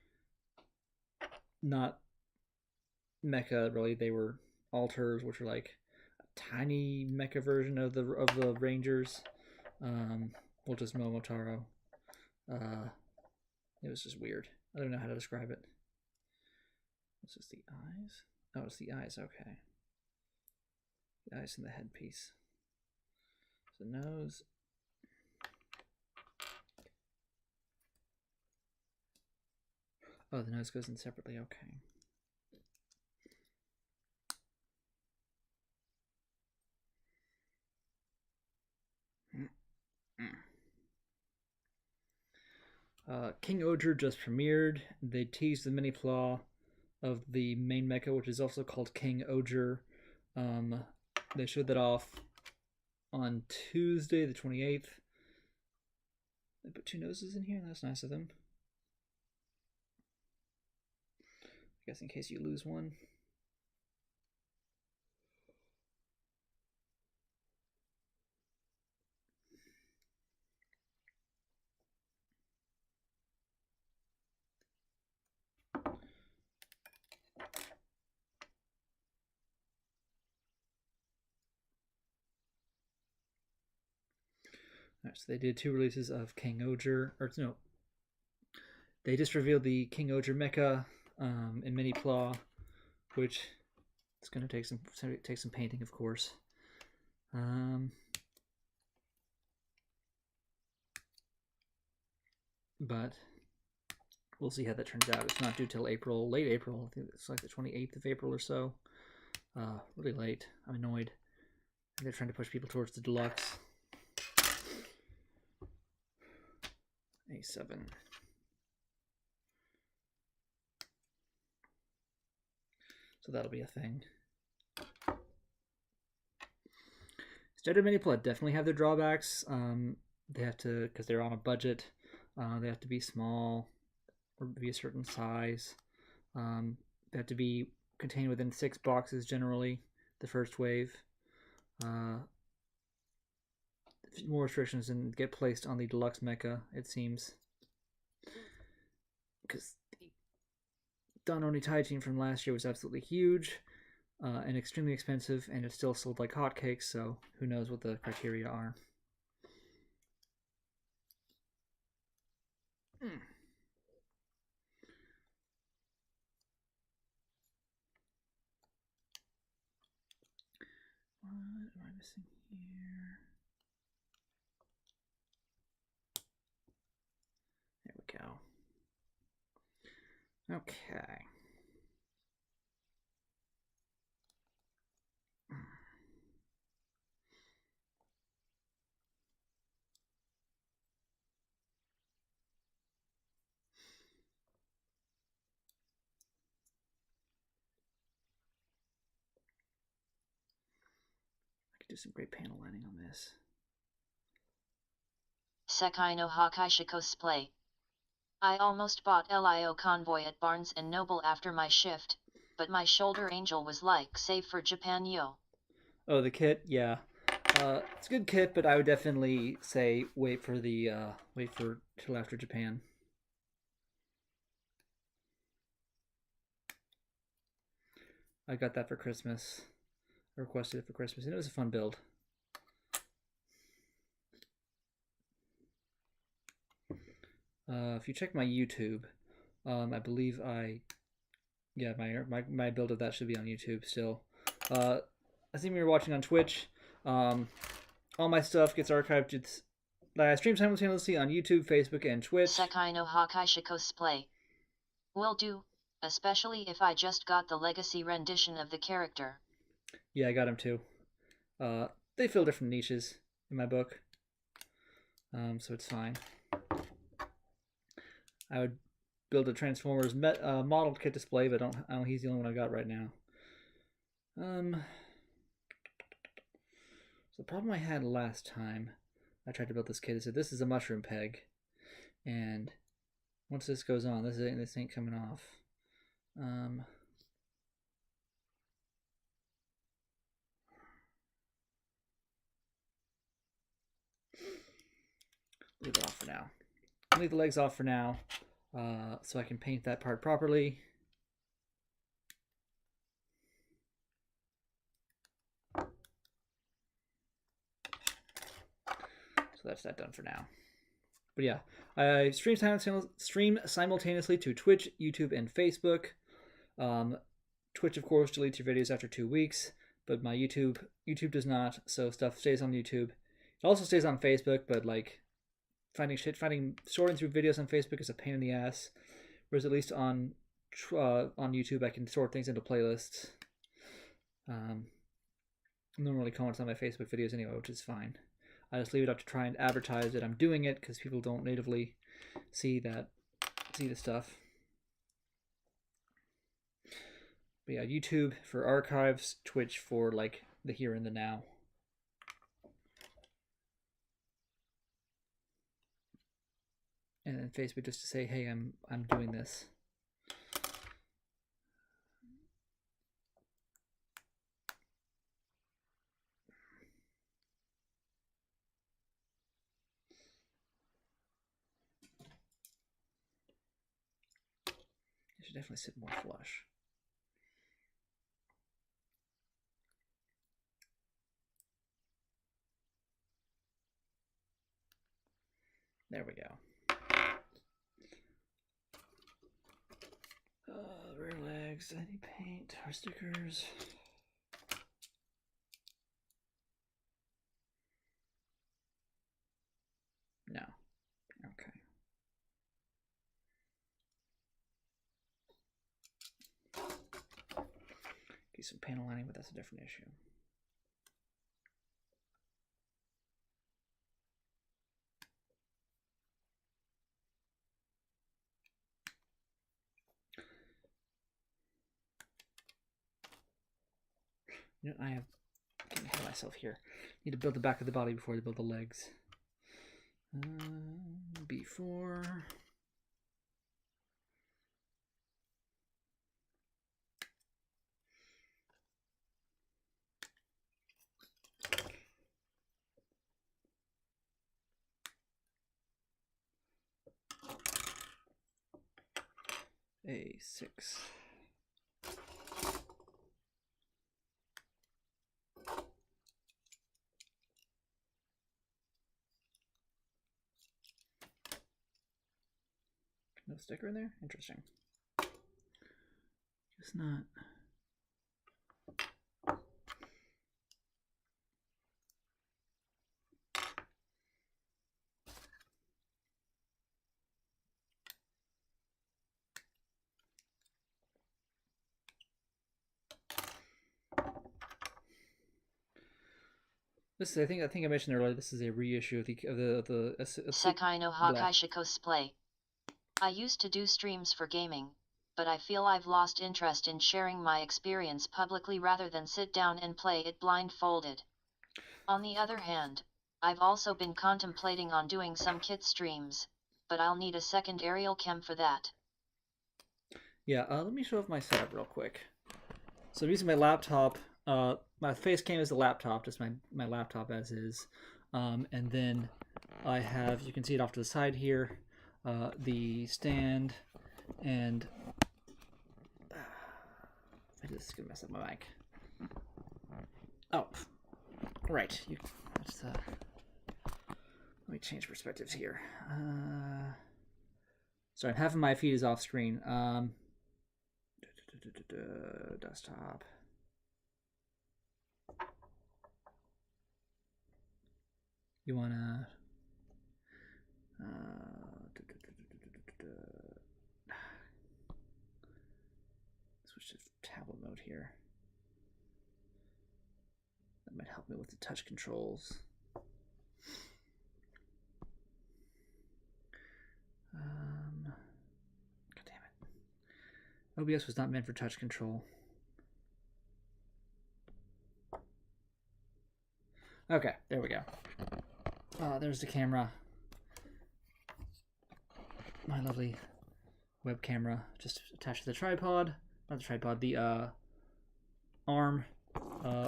not Mecha, really. They were alters, which are like a tiny Mecha version of the Rangers. Well, just Momotaro. It was just weird. I don't know how to describe it. It's just the eyes. Oh, it's the eyes. Okay. The eyes and the headpiece. The nose. Oh, the nose goes in separately. Okay. King Oger just premiered. They teased the Minipla of the main mecha, which is also called King Oger. They showed that off on Tuesday, the 28th. They put 2 noses in here. That's nice of them. I guess in case you lose one. Alright, so they did 2 releases of King Oger, or no, they just revealed the King Oger mecha in Minipla, which is going to take some painting, of course. But we'll see how that turns out. It's not due till April, late April. I think it's like the 28th of April or so. Really late. I'm annoyed. They're trying to push people towards the deluxe. A7. So that'll be a thing. Standard Minipla definitely have their drawbacks. They have to, because they're on a budget, they have to be small or be a certain size. They have to be contained within 6 boxes generally, the first wave. More restrictions and get placed on the deluxe mecha, it seems. because the Danone Taijin from last year was absolutely huge and extremely expensive, and it's still sold like hotcakes, so who knows what the criteria are. What am I missing here? There we go. Okay. I could do some great panel lining on this. Sekai no Hakaishi cosplay. I almost bought Lio Convoy at Barnes & Noble after my shift, but my shoulder angel was like, save for Japan yo. Oh, the kit? Yeah. It's a good kit, but I would definitely say wait for till after Japan. I got that for Christmas. I requested it for Christmas, and it was a fun build. If you check my YouTube, I believe my build of that should be on YouTube still. I think we were watching on Twitch. All my stuff gets archived. I stream simultaneously on YouTube, Facebook, and Twitch. Sekai no Hakaishi cosplay. Will do, especially if I just got the legacy rendition of the character. Yeah, I got them too. They fill different niches in my book, so it's fine. I would build a Transformers modeled kit display, but I don't. He's the only one I got right now. So the problem I had last time I tried to build this kit is that this is a mushroom peg, and once this goes on, this ain't coming off. Leave it off for now. Leave the legs off for now, so I can paint that part properly. So that's that done for now. But yeah, I stream simultaneously to Twitch, YouTube, and Facebook. Twitch, of course, deletes your videos after 2 weeks, but my YouTube does not, so stuff stays on YouTube. It also stays on Facebook, but like sorting through videos on Facebook is a pain in the ass. Whereas at least on YouTube, I can sort things into playlists. No one really comments on my Facebook videos anyway, which is fine. I just leave it up to try and advertise that I'm doing it because people don't natively see the stuff. But yeah, YouTube for archives, Twitch for like the here and the now. And then Facebook just to say, hey, I'm doing this. It should definitely sit more flush. There we go. Rear legs, any paint or stickers? No. Okay. Get some panel lining, but that's a different issue. You know, I have getting ahead of myself here. Need to build the back of the body before I build the legs. B4. A6. No sticker in there? Interesting. Guess not. This is, I think I mentioned earlier. This is a reissue of the Sekai no Hakai cosplay. I used to do streams for gaming, but I feel I've lost interest in sharing my experience publicly rather than sit down and play it blindfolded. On the other hand, I've also been contemplating on doing some kit streams, but I'll need a second aerial cam for that. Yeah, let me show off my setup real quick. So I'm using my laptop. My face cam is the laptop, just my laptop as is. And then I have, you can see it off to the side here, the stand, and this is gonna mess up my mic. Oh, right. Let me change perspectives here. Sorry, half of my feed is off screen. Desktop. You wanna switch to tablet mode here. That might help me with the touch controls. God damn it. OBS was not meant for touch control. Okay, there we go. There's the camera. My lovely web camera just attached to the tripod. Not the tripod, the arm,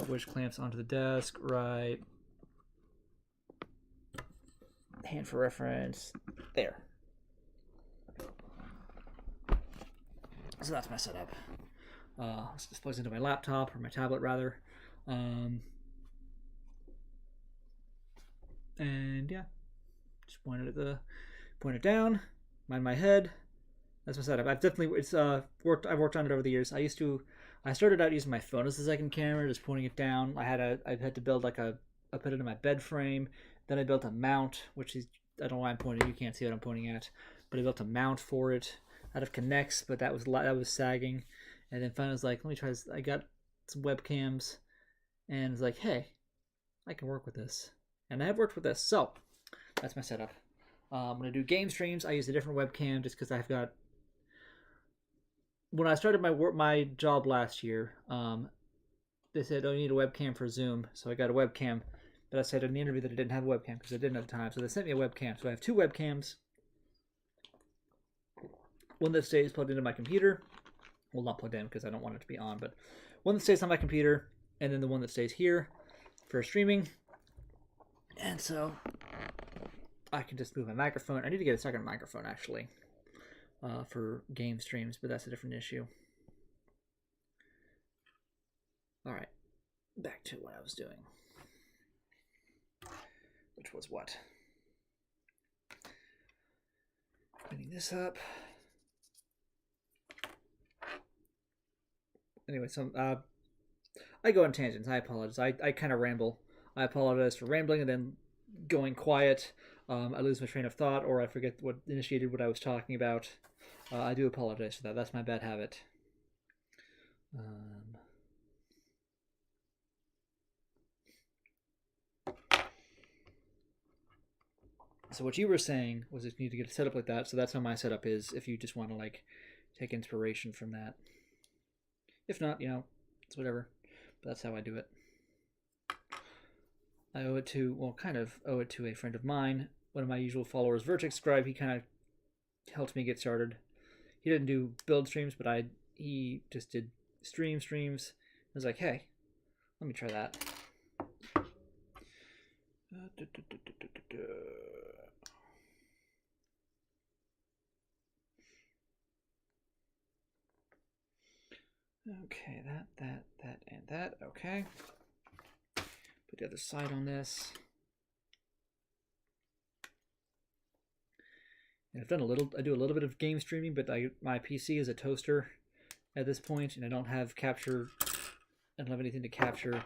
which clamps onto the desk, right. Hand for reference. There. So that's my setup. This plugs into my laptop, or my tablet rather. And yeah, just point it down, mind my head. That's my setup. I've worked on it over the years. I started out using my phone as the second camera, just pointing it down. I had to build like I put it in my bed frame. Then I built a mount, which is, I don't know why I'm pointing. You can't see what I'm pointing at, but I built a mount for it out of Connects, but that was sagging. And then finally I was like, let me try this. I got some webcams, and it's like, hey, I can work with this. And I have worked with this, so that's my setup. I'm going to do game streams. I use a different webcam just because I've got... When I started my job last year, they said, oh, you need a webcam for Zoom, so I got a webcam. But I said in the interview that I didn't have a webcam because I didn't at the time, so they sent me a webcam. So I have two webcams. One that stays plugged into my computer. Well, not plugged in because I don't want it to be on, but one that stays on my computer, and then the one that stays here for streaming. And so I can just move my microphone. I need to get a second microphone actually for game streams, but that's a different issue. All right, back to what I was doing, which was what? Cleaning this up. Anyway, so I go on tangents. I apologize. I kind of ramble. I apologize for rambling and then going quiet. I lose my train of thought, or I forget what initiated what I was talking about. I do apologize for that. That's my bad habit. So what you were saying was that you need to get it set up like that. So that's how my setup is. If you just want to like take inspiration from that. If not, you know, it's whatever. But that's how I do it. I owe it to, well, kind of owe it to a friend of mine, one of my usual followers, Vertex Scribe. He kind of helped me get started. He didn't do build streams, but he just did streams. I was like, hey, let me try that. Okay, that, and that. Okay. Put the other side on this. And I do a little bit of game streaming, but my PC is a toaster at this point, and I don't have anything to capture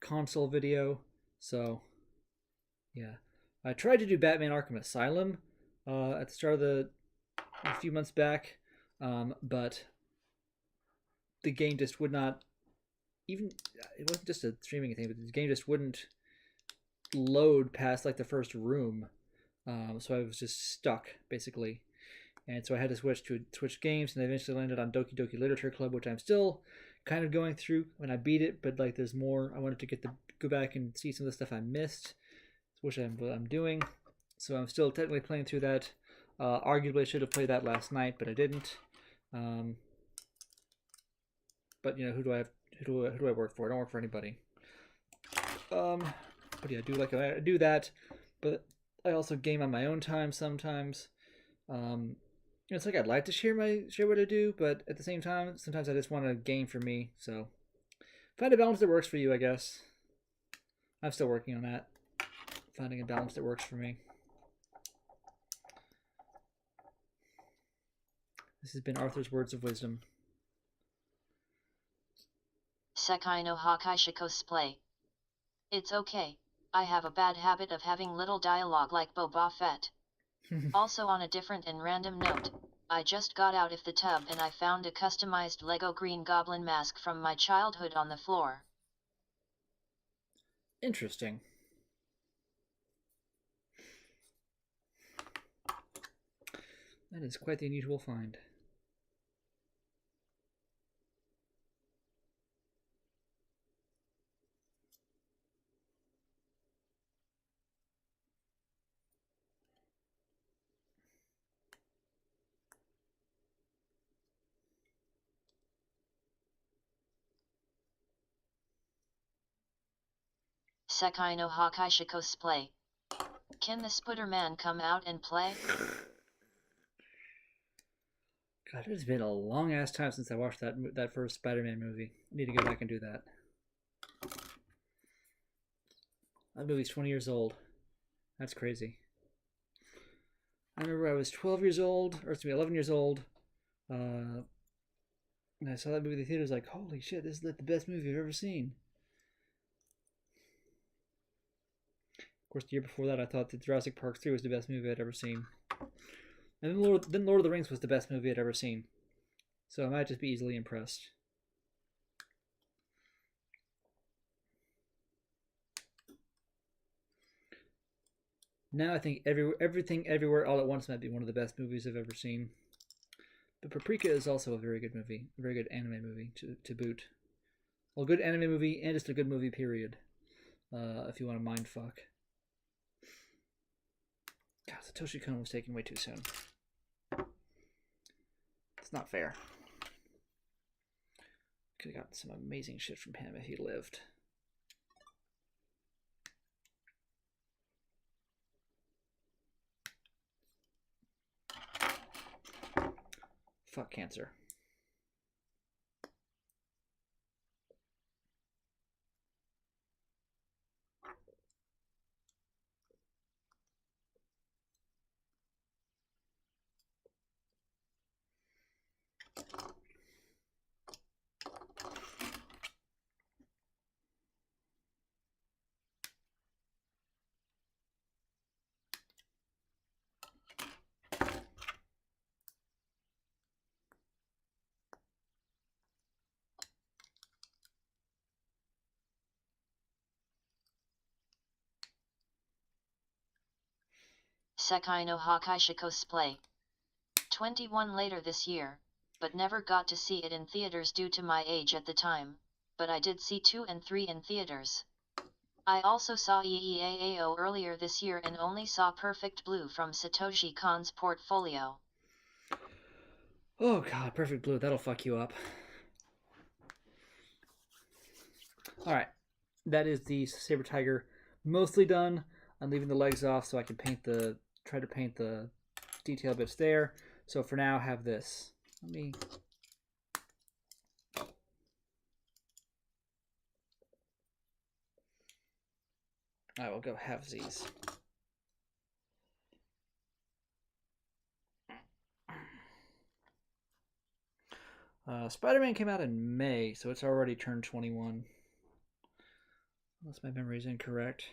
console video. So, yeah. I tried to do Batman Arkham Asylum at the start of a few months back, but the game just would not it wasn't just a streaming thing, but the game just wouldn't load past like the first room. So I was just stuck basically, and so I had to switch games, and I eventually landed on Doki Doki Literature Club, which I'm still kind of going through when I beat it, but like there's more. I wanted to go back and see some of the stuff I missed, which I'm doing. So I'm still technically playing through that. Arguably I should have played that last night, but I didn't. But you know, who do I work for? I don't work for anybody. But yeah, I do that, but I also game on my own time sometimes. It's like I'd like to share what I do, but at the same time, sometimes I just want to game for me. So find a balance that works for you, I guess. I'm still working on that. Finding a balance that works for me. This has been Arthur's Words of Wisdom. Sekai no Hakai cosplay. It's okay. I have a bad habit of having little dialogue like Boba Fett. Also on a different and random note, I just got out of the tub and I found a customized Lego Green Goblin mask from my childhood on the floor. Interesting. That is quite the unusual find. Sekai no Hakai cosplay. Can the Spider-Man come out and play? God, it's been a long ass time since I watched that first Spider-Man movie. I need to go back and do that. That movie's 20 years old. That's crazy. I remember I was 12 years old, or excuse me, 11 years old, and I saw that movie in the theater. I was like, holy shit, this is like the best movie I've ever seen. Of course, the year before that, I thought that Jurassic Park 3 was the best movie I'd ever seen. And then Lord of the Rings was the best movie I'd ever seen. So I might just be easily impressed. Now I think Everything Everywhere All at Once might be one of the best movies I've ever seen. But Paprika is also a very good movie. A very good anime movie to boot. Well, a good anime movie and just a good movie, period. If you want to mindfuck. God, Satoshi Kon was taken way too soon. It's not fair. Could have gotten some amazing shit from him if he lived. Fuck cancer. Sekai no Hakai cosplay. 21 later this year, but never got to see it in theaters due to my age at the time, but I did see 2 and 3 in theaters. I also saw EEAAO earlier this year and only saw Perfect Blue from Satoshi Kon's portfolio. Oh god, Perfect Blue, that'll fuck you up. Alright, that is the Sabertiger mostly done. I'm leaving the legs off so I can try to paint the detail bits there. So for now, have this. Let me I will go halvesies. Spider-Man came out in May, so it's already turned 21. Unless my memory is incorrect.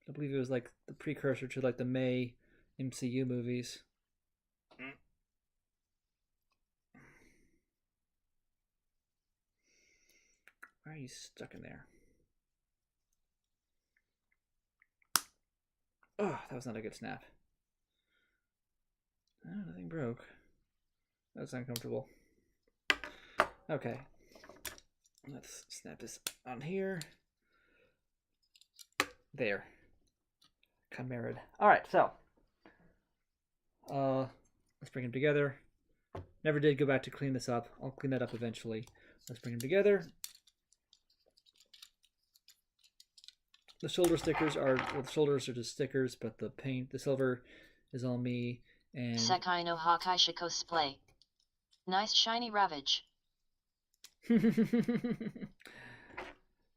I believe it was like the precursor to like the May MCU movies. Why are you stuck in there? Oh, that was not a good snap. Oh, nothing broke. That's uncomfortable. Okay. Let's snap this on here. There. Chimerad. Alright, so. Let's bring them together. Never did go back to clean this up. I'll clean that up eventually. Let's bring them together. The shoulder stickers are, well, the shoulders are just stickers, but the paint, the silver is all me. And Sekai no Hakai cosplay. Nice shiny Ravage.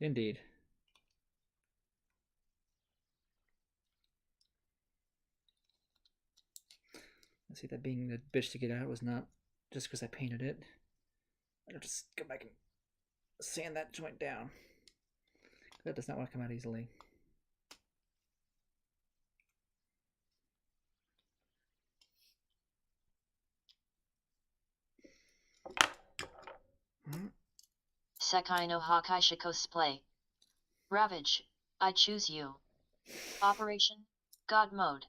Indeed. I see that being the bitch to get out was not just because I painted it. I'll just go back and sand that joint down. That does not want to come out easily. Sekai no Hakai cosplay. Ravage, I choose you. Operation God Mode.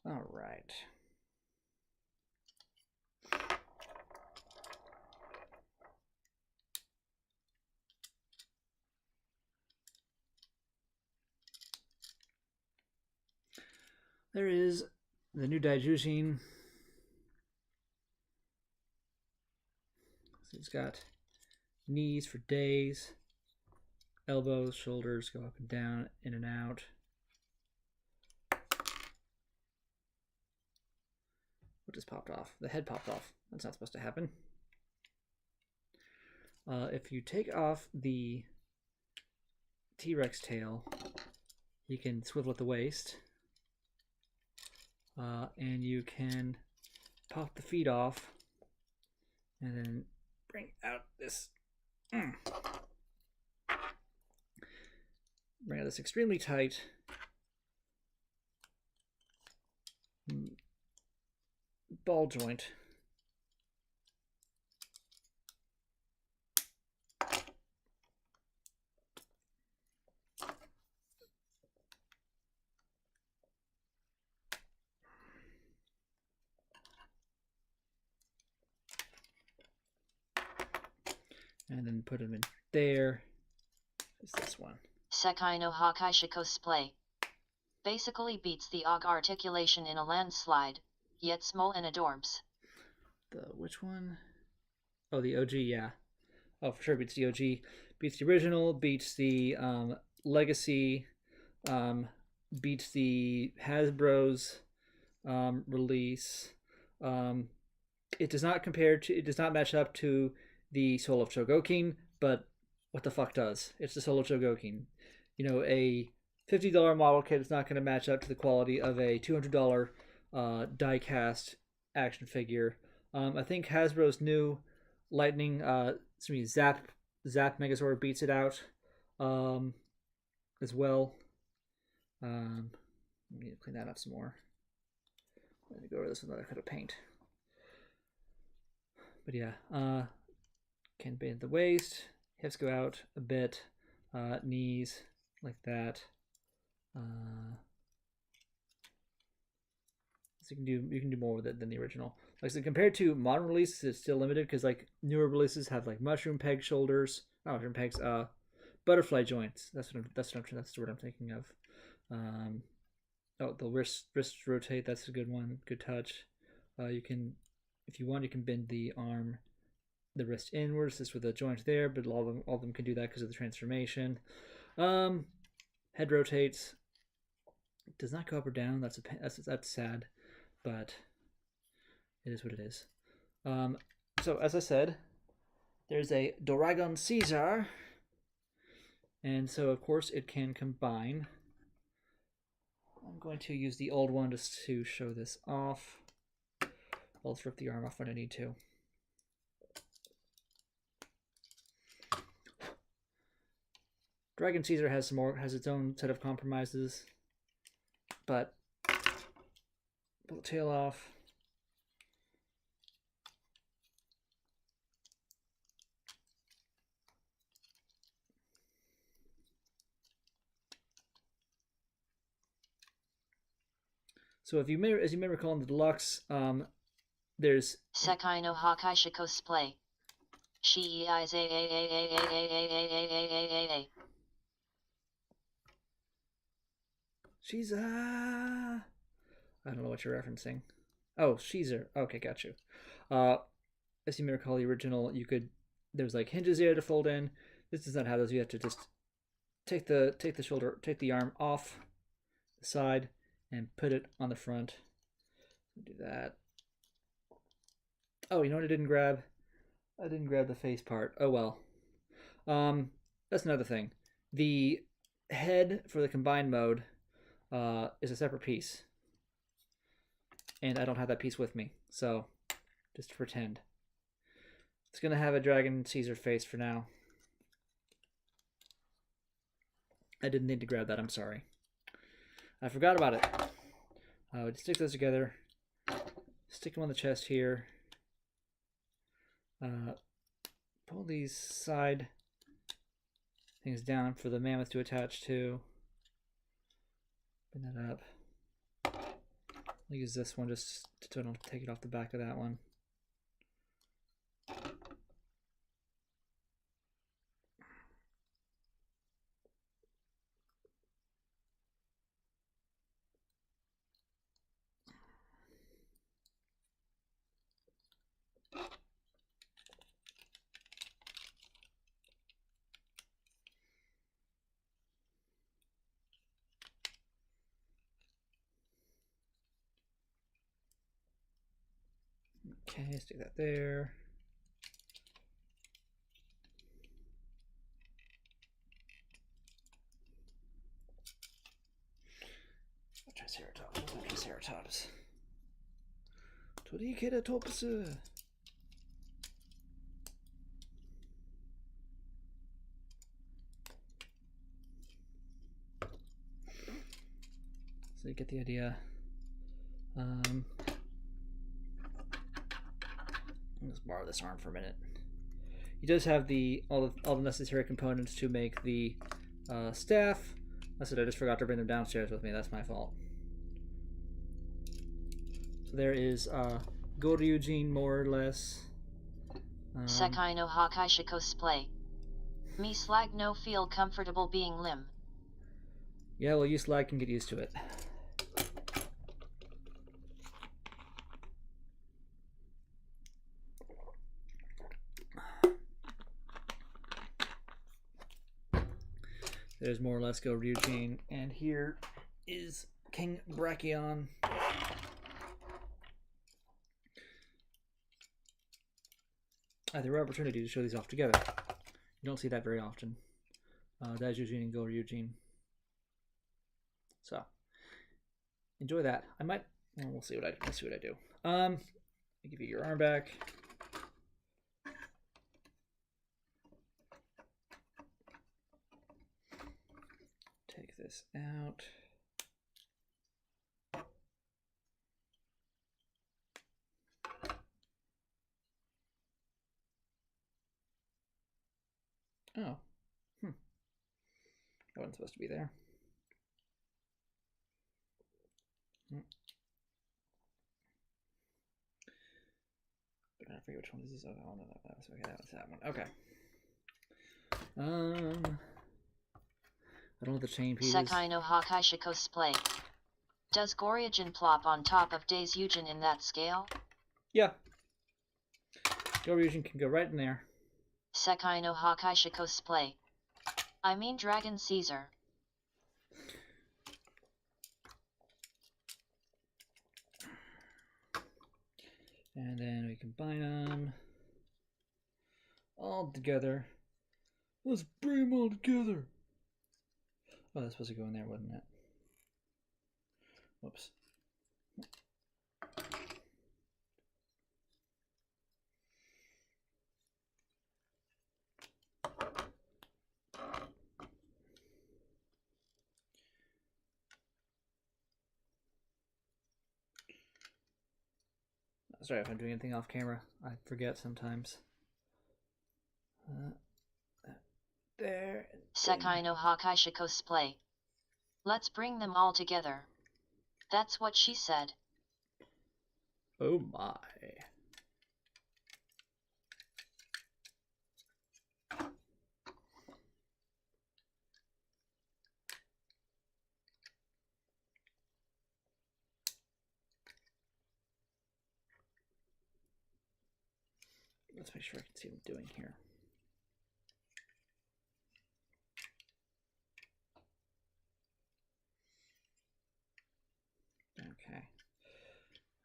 All right. There is the new Daizyujin. So it's got knees for days, elbows, shoulders go up and down, in and out. What just popped off? The head popped off. That's not supposed to happen. If you take off the T-Rex tail, you can swivel at the waist. And you can pop the feet off and then bring out this bring out this extremely tight ball joint. And then put them in there. Is this one? Sekai no Hakai cosplay. Basically beats the OG articulation in a landslide, yet small and adorbs. The which one? Oh, the OG, yeah. Oh, for sure beats the OG. Beats the original, beats the Legacy, beats the Hasbro's release. It does not compare to, it does not match up to the Soul of Chogokin, but what the fuck does? It's the Soul of Chogokin. You know, a $50 model kit is not going to match up to the quality of a $200 die-cast action figure. I think Hasbro's new Lightning, Zap Megazord beats it out as well. Let me clean that up some more. Let me go over this with another coat of paint. But yeah, can bend the waist, hips go out a bit, knees like that. So you can do more with it than the original. Like, so compared to modern releases, it's still limited because like newer releases have like mushroom peg shoulders, not mushroom pegs, butterfly joints. That's the word I'm thinking of. Oh, the wrist rotate. That's a good one. Good touch. You can, if you want, you can bend the arm, the wrist inwards, just with a joint there. But all of them can do that because of the transformation. Head rotates. It does not go up or down. That's sad, but it is what it is. So as I said, there's a Dragon Caesar, and so of course it can combine. I'm going to use the old one just to show this off. I'll rip the arm off when I need to. Dragon Caesar has its own set of compromises, but pull the tail off. So as you may recall in the deluxe, there's Sekai no Hakai cosplay. She eyes a. She's I don't know what you're referencing. Oh, Sheezer. Okay, got you. As you may recall, the original there was like hinges here to fold in. This does not have those. You have to just take the arm off the side and put it on the front. Do that. Oh, you know what I didn't grab? I didn't grab the face part. Oh well. That's another thing. The head for the combined mode is a separate piece. And I don't have that piece with me, so just to pretend. It's gonna have a Dragon Caesar face for now. I didn't need to grab that, I'm sorry. I forgot about it. Just stick those together. Stick them on the chest here. Pull these side things down for the mammoth to attach to. Bring that up. I'll use this one just to don't take it off the back of that one. Okay, stick that there. Triceratops. Triceratops. Triceratops. So you get the idea. Let's borrow this arm for a minute. He does have all the necessary components to make the staff. I said I just forgot to bring them downstairs with me. That's my fault. So there is Goryujin, more or less. Sekai no Hakai cosplay. Me slag no feel comfortable being limb. Yeah, well, you slag can get used to it. There's more or less Goryujin, and here is King Brachion. I had the opportunity to show these off together. You don't see that very often. Daizyujin and Goryujin. So enjoy that. I might. Well, we'll see what I do. I'll give you your arm back. Take this out. Oh. That wasn't supposed to be there. But I forget which one this is. Oh, no, that's okay. That was that one. Okay. I don't know the chain pieces. Sekai no Hakai cosplay. Does Goryujin plop on top of Daizyujin in that scale? Yeah. Goryujin can go right in there. Sekai no Hakai cosplay. I mean Dragon Caesar. And then we combine them all together. Let's bring them all together. Oh, that's supposed to go in there, wasn't it? Whoops. Sorry if I'm doing anything off camera. I forget sometimes. There. Sekai no Hakai cosplay. Let's bring them all together. That's what she said. Oh my. Let's make sure I can see what I'm doing here. Okay.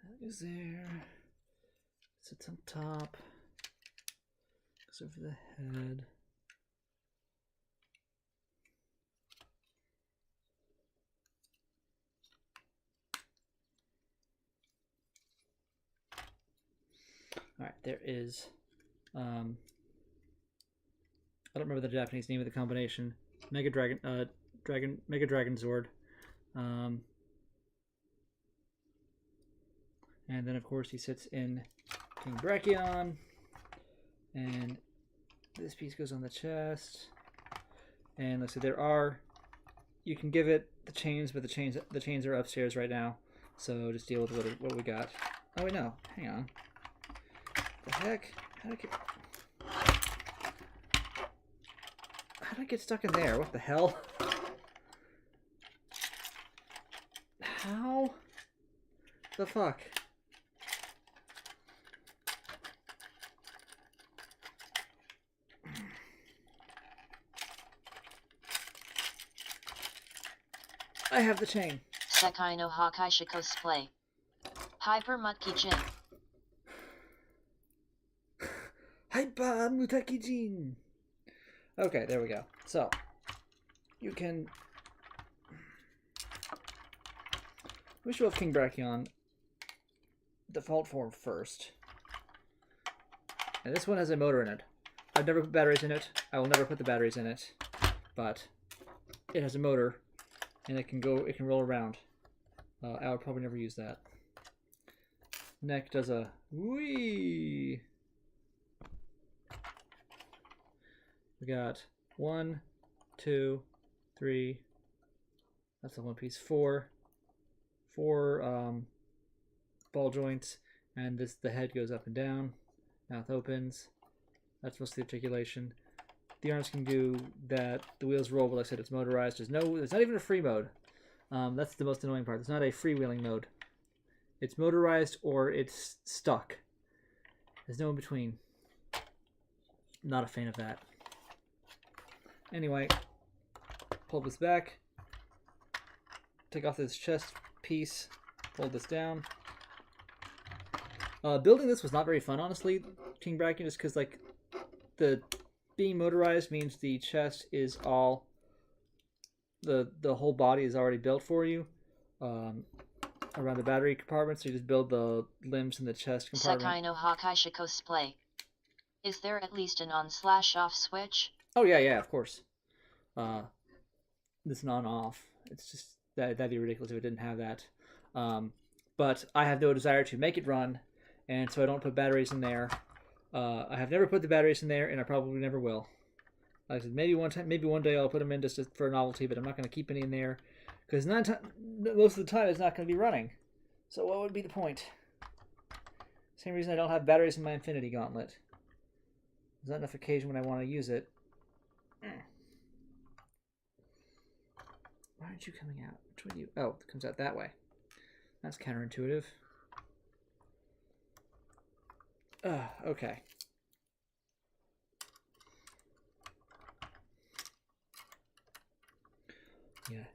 That goes there. Sits on top. Goes over the head. Alright, there is I don't remember the Japanese name of the combination. Mega Dragon Zord. And then of course he sits in King Brachion. And this piece goes on the chest. And let's see, you can give it the chains, but the chains are upstairs right now. So just deal with what we got. Oh wait, no, hang on. The heck? How did I get stuck in there? What the hell? How the fuck? I have the chain. Sekai no Hakai cosplay. Hyper Mutki Jin. Hyper Mutaki Jin. Okay, there we go. So, you can... We show off King Brachion default form first. And this one has a motor in it. I've never put batteries in it. I will never put the batteries in it. But it has a motor, and it can roll around. I would probably never use that. Neck does a whee. We got 1, 2, 3. That's the one piece. 4 ball joints, and the head goes up and down. Mouth opens. That's mostly articulation. The arms can do that. The wheels roll, but like I said, it's motorized. There's not even a free mode. That's the most annoying part. There's not a freewheeling mode. It's motorized or it's stuck. There's no in between. Not a fan of that. Anyway, pull this back. Take off this chest piece. Fold this down. Building this was not very fun, honestly, King Brachion, just because like the being motorized means the chest is all the whole body is already built for you around the battery compartment, so you just build the limbs in the chest compartment. Sekai no Hakai cosplay. Is there at least an on/off switch? Oh yeah, of course. This is an on/off. It's just that'd be ridiculous if it didn't have that. But I have no desire to make it run, and so I don't put batteries in there. I have never put the batteries in there, and I probably never will. Like I said, maybe one day I'll put them in just for a novelty, but I'm not going to keep any in there because most of the time it's not going to be running. So what would be the point? Same reason I don't have batteries in my Infinity Gauntlet. There's not enough occasion when I want to use it. Why aren't you coming out? Which way do you... Oh, it comes out that way. That's counterintuitive. Okay. Yeah.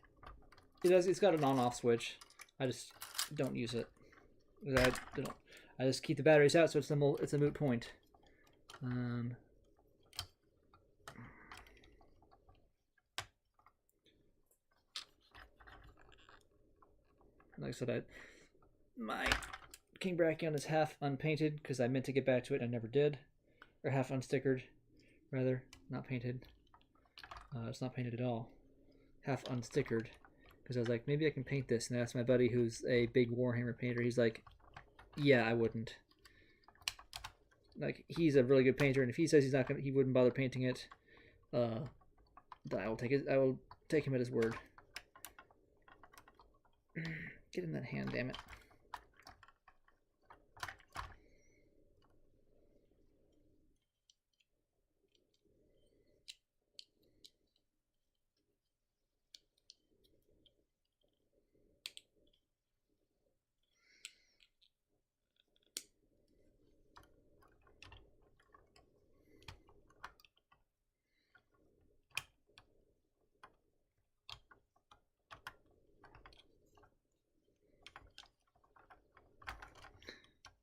It does. It's got an on-off switch. I just don't use it. I just keep the batteries out, so it's a moot point. Like I said, my King Brachion is half unpainted because I meant to get back to it. I never did, or half unstickered, rather, not painted. It's not painted at all. Half unstickered because I was like, maybe I can paint this. And I asked my buddy, who's a big Warhammer painter. He's like, yeah, I wouldn't. Like, he's a really good painter, and if he says he wouldn't bother painting it, then I will take him at his word. Get in that hand, damn it.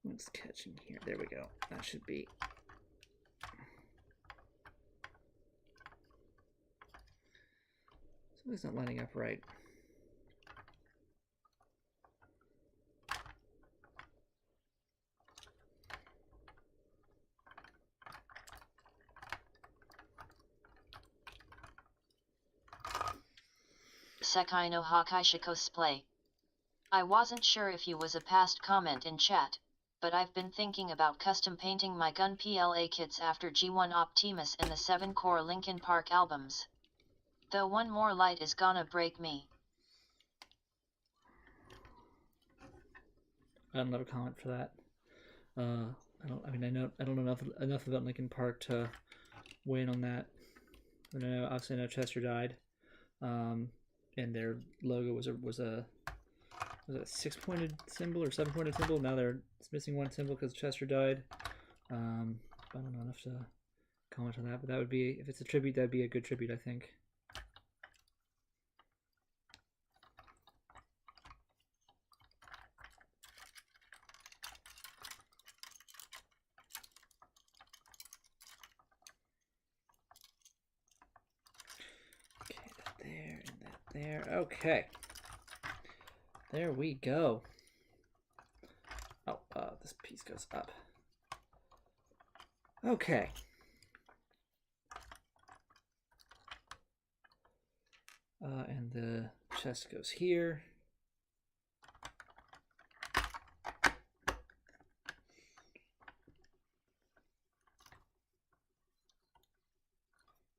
What's catching here? There we go. That should be. Something's not lining up right. Sekai no Hakai cosplay. I wasn't sure if you was a past comment in chat, but I've been thinking about custom painting my gun PLA kits after G1 Optimus and the 7-core Linkin Park albums. Though one more light is gonna break me. I don't have a comment for that. I don't know enough about Linkin Park to weigh in on that. Obviously I know Chester died. And their logo was a 6-pointed symbol or 7-pointed symbol. Now it's missing one symbol because Chester died. I don't know enough to comment on that, but that would be, if it's a tribute, that'd be a good tribute, I think. Okay, that there and that there. Okay. There we go. Oh, this piece goes up. Okay. And the chest goes here.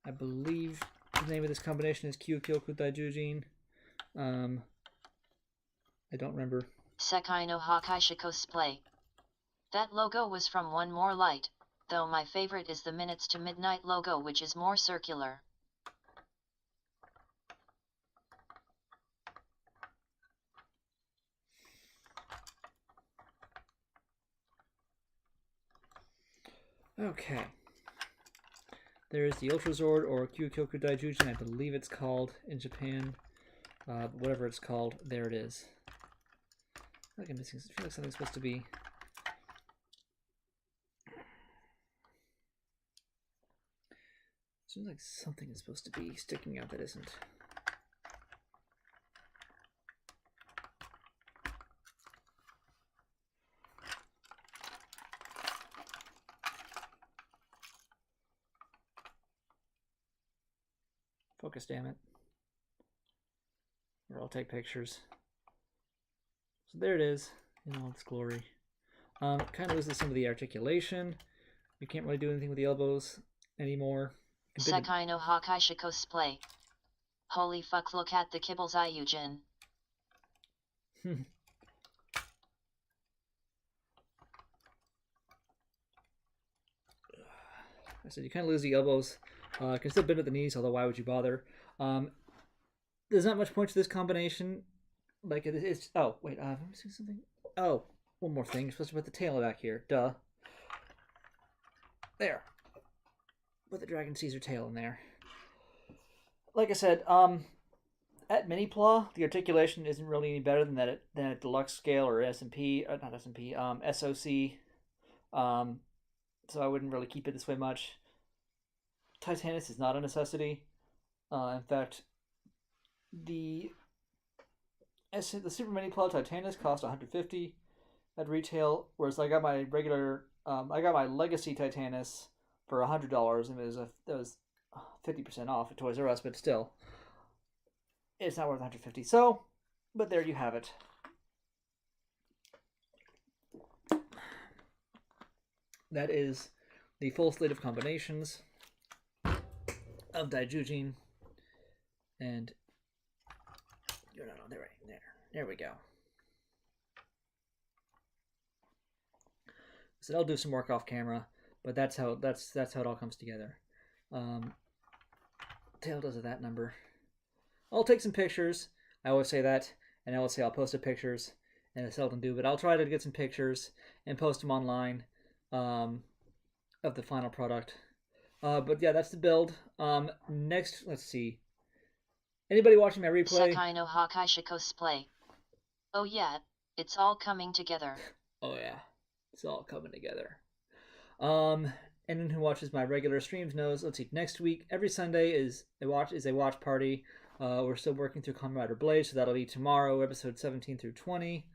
I believe the name of this combination is Kyokyoku Daijujin. I don't remember. Sekai no Hakai cosplay. That logo was from One More Light, though my favorite is the Minutes to Midnight logo, which is more circular. Okay. There is the Ultrazord, or Kyokyoku Daijujin, I believe it's called in Japan. Whatever it's called, there it is. I feel like something's supposed to be. Seems like something is supposed to be sticking out that isn't. Focus, damn it. Or I'll take pictures. So there it is in all its glory. Kind of loses some of the articulation. You can't really do anything with the elbows anymore. Sekai no Hakai cosplay. Holy fuck, look at the kibbles Daizyujin. I said you kind of lose the elbows. Can still bend at the knees, although why would you bother? There's not much point to this combination. Like it's. Oh wait, let me see something. Oh, one more thing. You're supposed to put the tail back here. Duh. There. Put the Dragon Caesar tail in there. Like I said, At Minipla, the articulation isn't really any better than at deluxe scale or S&P, not S&P, SOC. So I wouldn't really keep it this way much. Titanus is not a necessity. In fact, the Super Minipla Titanus cost $150 at retail, whereas I got my Legacy Titanus for $100, and it was 50% off at Toys R Us, but still, it's not worth $150. So, but there you have it. That is the full slate of combinations of Daizyujin, and you're not on there, right there. There we go. So I'll do some work off camera, but that's how it all comes together. Tail does at that number. I'll take some pictures. I always say that, and I always say I'll post the pictures, and I seldom do, but I'll try to get some pictures and post them online of the final product. But yeah, that's the build. Next, let's see. Anybody watching my replay? Sekai no Hakaisha cosplay. Oh yeah, it's all coming together. Oh yeah, it's all coming together. Anyone who watches my regular streams knows. Let's see. Next week, every Sunday is a watch party. We're still working through Kamen Rider Blade, so that'll be tomorrow, episode 17 through 20.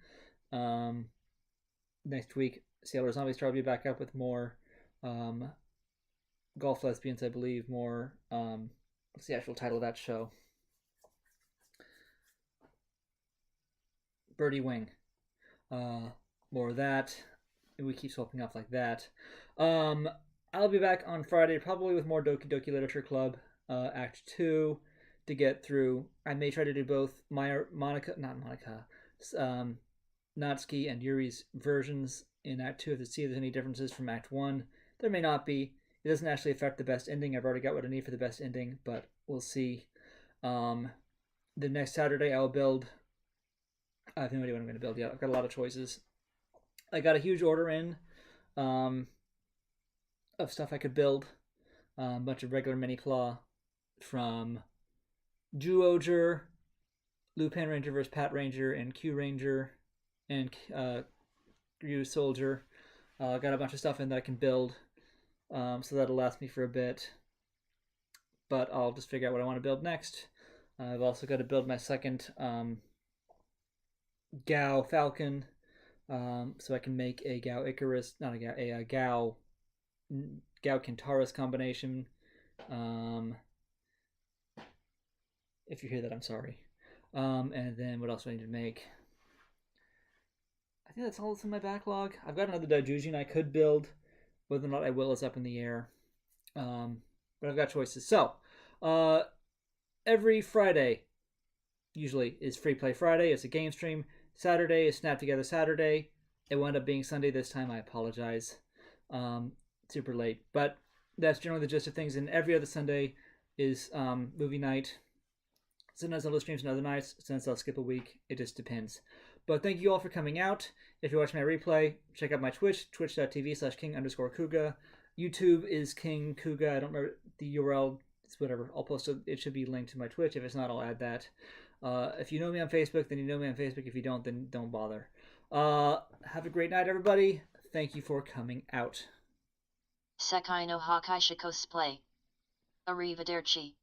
Next week, Sailor Zombie Star will be back up with more Golf Lesbians, I believe. More. What's the actual title of that show? Birdie Wing. More of that. We keep swapping off like that. I'll be back on Friday, probably with more Doki Doki Literature Club, Act 2, to get through. I may try to do both Natsuki and Yuri's versions in Act 2 to see if there's any differences from Act 1. There may not be. It doesn't actually affect the best ending. I've already got what I need for the best ending, but we'll see. The next Saturday I'll build. I have no idea what I'm going to build yet. I've got a lot of choices. I got a huge order in of stuff I could build. A bunch of regular Minipla from Duoger, Lupin Ranger vs. Pat Ranger, and Q Ranger, and Ryu Soldier. Got a bunch of stuff in that I can build, so that'll last me for a bit. But I'll just figure out what I want to build next. I've also got to build my second Gao Falcon, so I can make a Gao Icarus, not a Gao, a Gao Kintaris combination. If you hear that, I'm sorry. And then what else do I need to make? I think that's all that's in my backlog. I've got another Daizyujin I could build. Whether or not I will is up in the air. But I've got choices. So, every Friday, usually, is Free Play Friday. It's a game stream. Saturday is Snap Together Saturday. It wound up being Sunday this time. I apologize. Super late. But that's generally the gist of things. And every other Sunday is movie night. Sometimes I'll do streams on other nights. Sometimes I'll skip a week. It just depends. But thank you all for coming out. If you're watching my replay, check out my Twitch, twitch.tv/king_Kuga. YouTube is King Kuga. I don't remember the URL. It's whatever. I'll post it. It should be linked to my Twitch. If it's not, I'll add that. If you know me on Facebook, then you know me on Facebook. If you don't, then don't bother. Have a great night, everybody. Thank you for coming out. Sekai no Hakaisha cosplay. Arrivederci.